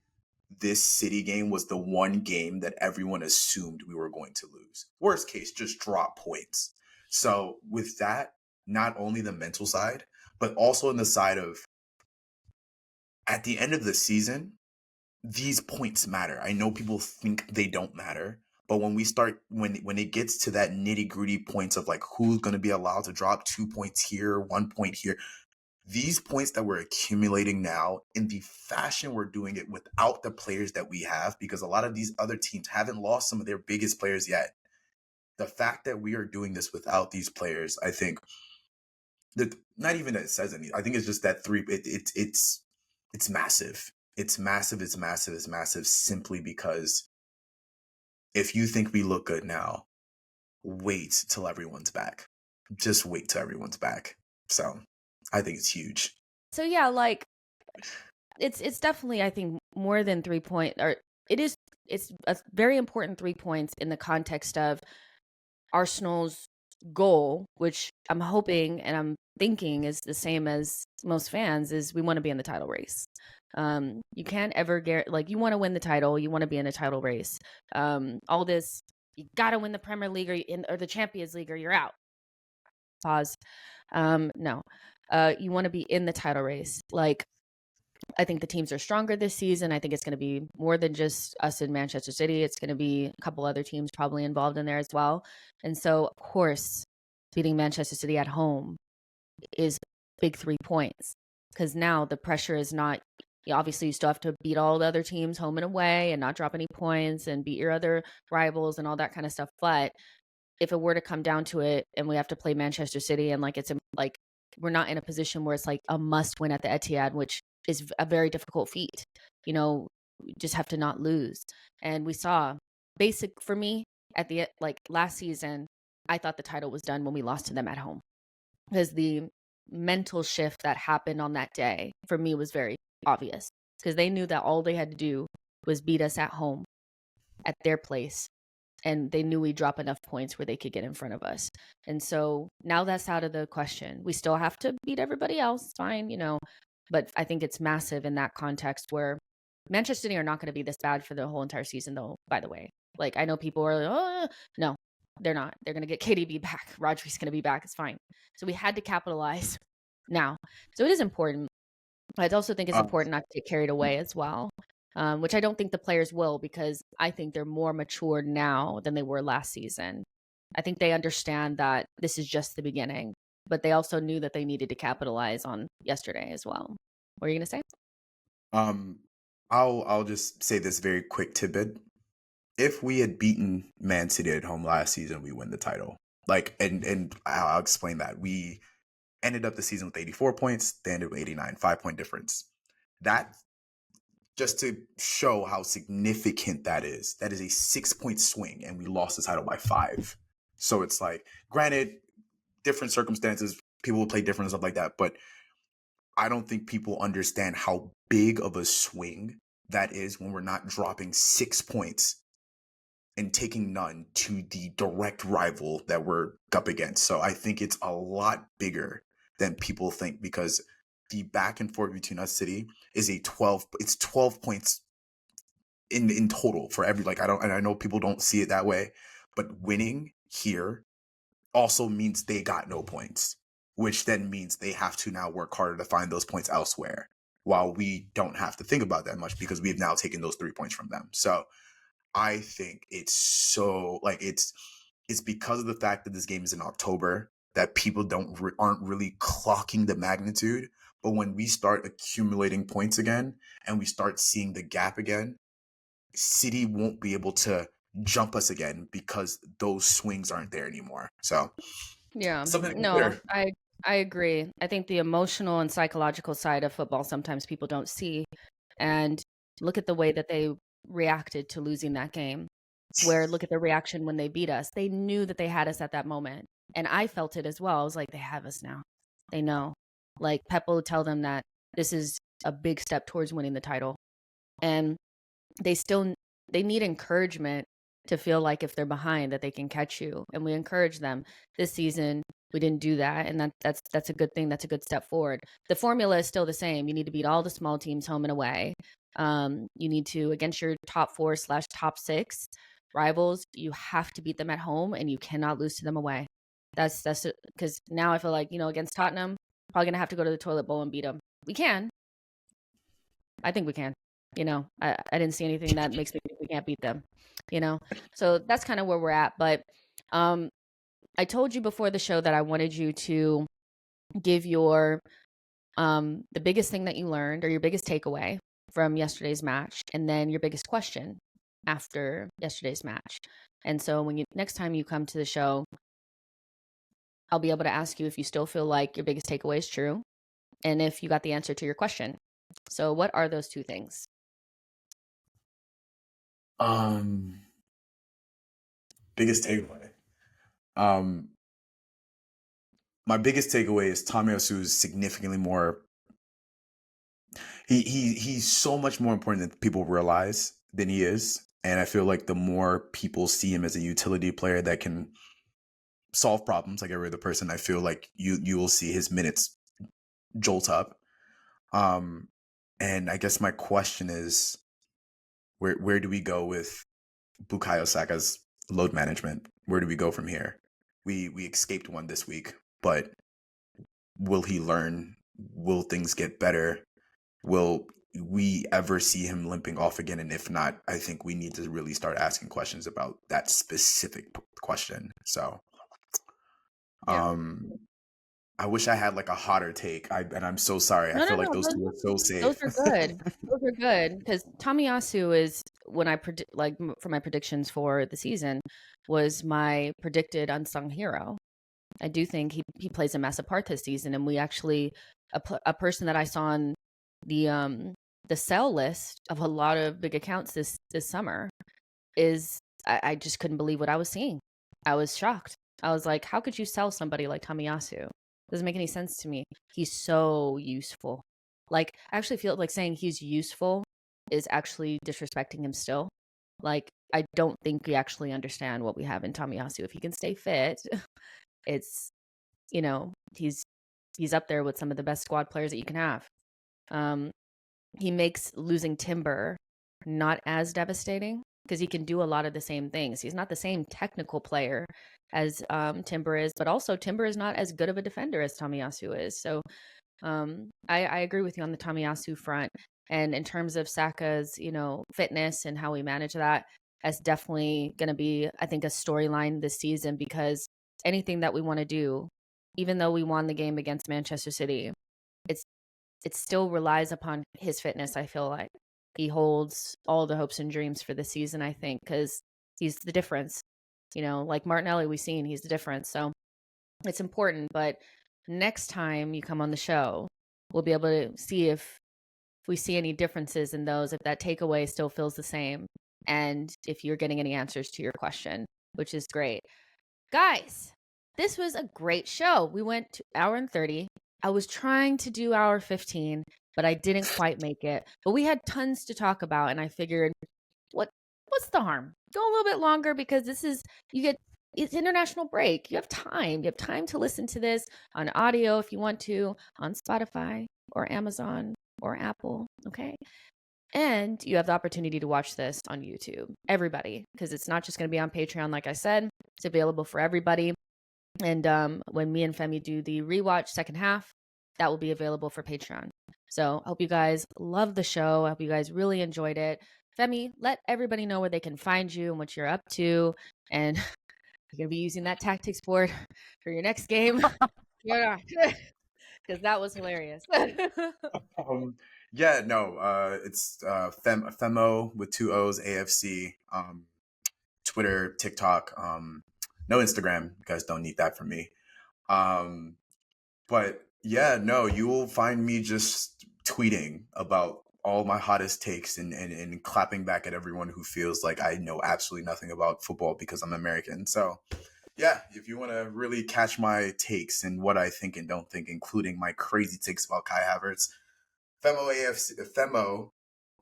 this City game was the one game that everyone assumed we were going to lose. Worst case, just drop points. So with that, not only the mental side, but also in the side of at the end of the season, these points matter. I know people think they don't matter, but when we start, when it gets to that nitty gritty points of like who's going to be allowed to drop 2 points here, 1 point here, these points that we're accumulating now in the fashion we're doing it without the players that we have, because a lot of these other teams haven't lost some of their biggest players yet. The fact that we are doing this without these players, I think that not even that it says anything. I think it's just that it's massive. It's massive. It's massive. It's massive simply because if you think we look good now, wait till everyone's back. Just wait till everyone's back. So I think it's huge. So yeah, like it's definitely, I think, more than 3 points, or it's a very important 3 points in the context of Arsenal's goal, which I'm hoping and I'm thinking is the same as most fans, is we want to be in the title race. You can't ever get, like, you want to win the title, you want to be in a title race. All this, you got to win the Premier League or the Champions League or you're out. Pause. No. You want to be in the title race. Like, I think the teams are stronger this season. I think it's going to be more than just us in Manchester City. It's going to be a couple other teams probably involved in there as well. And so, of course, beating Manchester City at home is big 3 points, because now the pressure is not, obviously you still have to beat all the other teams home and away and not drop any points and beat your other rivals and all that kind of stuff. But if it were to come down to it and we have to play Manchester City, and like it's like we're not in a position where it's like a must win at the Etihad, which is a very difficult feat. You just have to not lose. And we saw for me at the like last season, I thought the title was done when we lost to them at home, because the mental shift that happened on that day for me was very obvious, because they knew that all they had to do was beat us at home at their place, and they knew we'd drop enough points where they could get in front of us. And so now that's out of the question. We still have to beat everybody else, fine, but I think it's massive in that context, where Manchester City are not going to be this bad for the whole entire season, though, by the way. Like, I know people are like, oh, no, they're not. They're going to get KDB back. Rodri's going to be back. It's fine. So we had to capitalize now. So it is important. I also think it's important not to get carried away as well, which I don't think the players will, because I think they're more mature now than they were last season. I think they understand that this is just the beginning, but they also knew that they needed to capitalize on yesterday as well. What are you going to say? I'll just say this very quick tidbit. If we had beaten Man City at home last season, we win the title. Like, and I'll explain that. We ended up the season with 84 points. They ended with 89, 5-point difference. That, just to show how significant that is a 6-point swing, and we lost the title by 5. So it's like, granted, different circumstances, people will play different and stuff like that, but I don't think people understand how big of a swing that is when we're not dropping 6 points and taking none to the direct rival that we're up against. So I think it's a lot bigger than people think, because the back and forth between us City is it's 12 points in total for every, like, I know people don't see it that way, but winning here also means they got no points, which then means they have to now work harder to find those points elsewhere, while we don't have to think about that much because we've now taken those 3 points from them. So I think it's so, like, it's because of the fact that this game is in October that people aren't really clocking the magnitude. But when we start accumulating points again and we start seeing the gap again, City won't be able to jump us again because those swings aren't there anymore. So yeah, no, I agree. I think the emotional and psychological side of football sometimes people don't see. And look at the way that they reacted to losing that game, where look at the reaction when they beat us. They knew that they had us at that moment. And I felt it as well. I was like, they have us now. They know. Like, Pep will tell them that this is a big step towards winning the title. And they need encouragement to feel like if they're behind that they can catch you. And we encourage them. This season, we didn't do that. And that's a good thing. That's a good step forward. The formula is still the same. You need to beat all the small teams home and away. You need to, against your top 4/top 6 rivals, you have to beat them at home and you cannot lose to them away. That's because now I feel like, against Tottenham, probably going to have to go to the toilet bowl and beat them. We can. I think we can. I didn't see anything that makes me think we can't beat them, So that's kind of where we're at. But I told you before the show that I wanted you to give your the biggest thing that you learned, or your biggest takeaway from yesterday's match, and then your biggest question after yesterday's match. And so next time you come to the show, I'll be able to ask you if you still feel like your biggest takeaway is true, and if you got the answer to your question. So what are those 2 things? Biggest takeaway. My biggest takeaway is Tomiyasu is significantly more. He's so much more important than people realize than he is, and I feel like the more people see him as a utility player that can solve problems like every other person, I feel like you will see his minutes jolt up. And I guess my question is, where do we go with Bukayo Saka's load management? Where do we go from here? We escaped one this week, but will he learn? Will things get better? will we ever see him limping off again? And if not, I think we need to really start asking questions about that specific question. So, I wish I had like a hotter take. And I'm so sorry. I feel like those two are so safe. Those are good. Those are good because Tomiyasu is when I predict for my predictions for the season was my predicted unsung hero. I do think he plays a massive part this season, and we actually a person that I saw on the sell list of a lot of big accounts this summer is I just couldn't believe what I was seeing. I was shocked. I was like, how could you sell somebody like Tomiyasu? Doesn't make any sense to me. He's so useful. Like, I actually feel like saying he's useful is actually disrespecting him still. Like, I don't think we actually understand what we have in Tomiyasu. If he can stay fit, it's, he's up there with some of the best squad players that you can have. He makes losing Timber not as devastating because he can do a lot of the same things. He's not the same technical player as Timber is, but also Timber is not as good of a defender as Tomiyasu is. So I agree with you on the Tomiyasu front. And in terms of Saka's, fitness and how we manage that, that's definitely going to be, I think, a storyline this season because anything that we want to do, even though we won the game against Manchester City, it still relies upon his fitness. I feel like he holds all the hopes and dreams for the season, I think, because he's the difference. Like Martinelli, we've seen he's the difference. So it's important. But next time you come on the show, we'll be able to see if we see any differences in those, if that takeaway still feels the same, and if you're getting any answers to your question, which is great. Guys, this was a great show. We went to hour and 30. I was trying to do hour 15, but I didn't quite make it. But we had tons to talk about, and I figured, what's the harm? Go a little bit longer because it's international break. You have time. You have time to listen to this on audio if you want to, on Spotify or Amazon or Apple, okay? And you have the opportunity to watch this on YouTube. Everybody, because it's not just going to be on Patreon, like I said. It's available for everybody. And when me and Femi do the rewatch second half, that will be available for Patreon. So I hope you guys love the show. I hope you guys really enjoyed it. Femi, let everybody know where they can find you and what you're up to. And you're going to be using that tactics board for your next game. Yeah, because that was hilarious. It's Femo with 2 O's, AFC, Twitter, TikTok, no Instagram. You guys don't need that from me. But yeah, no, you will find me just tweeting about all my hottest takes and clapping back at everyone who feels like I know absolutely nothing about football because I'm American. So yeah, if you want to really catch my takes and what I think and don't think, including my crazy takes about Kai Havertz, FemooAFC, Femo,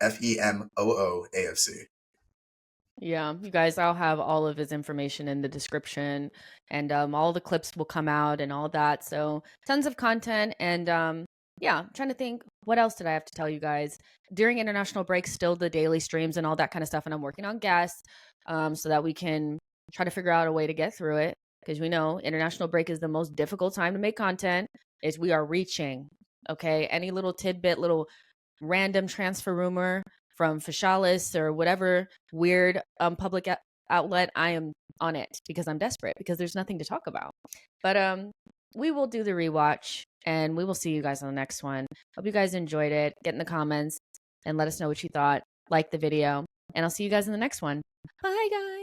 FemooAFC. Yeah, you guys, I'll have all of his information in the description, and all the clips will come out and all that. So tons of content. And yeah, I'm trying to think, what else did I have to tell you guys? During international breaks, still the daily streams and all that kind of stuff. And I'm working on guests so that we can try to figure out a way to get through it. Because we know international break is the most difficult time to make content, is we are reaching. Okay, any little tidbit, little random transfer rumor from Fashalis or whatever weird public outlet, I am on it because I'm desperate because there's nothing to talk about. But we will do the rewatch and we will see you guys on the next one. Hope you guys enjoyed it. Get in the comments and let us know what you thought. Like the video, and I'll see you guys in the next one. Bye, guys.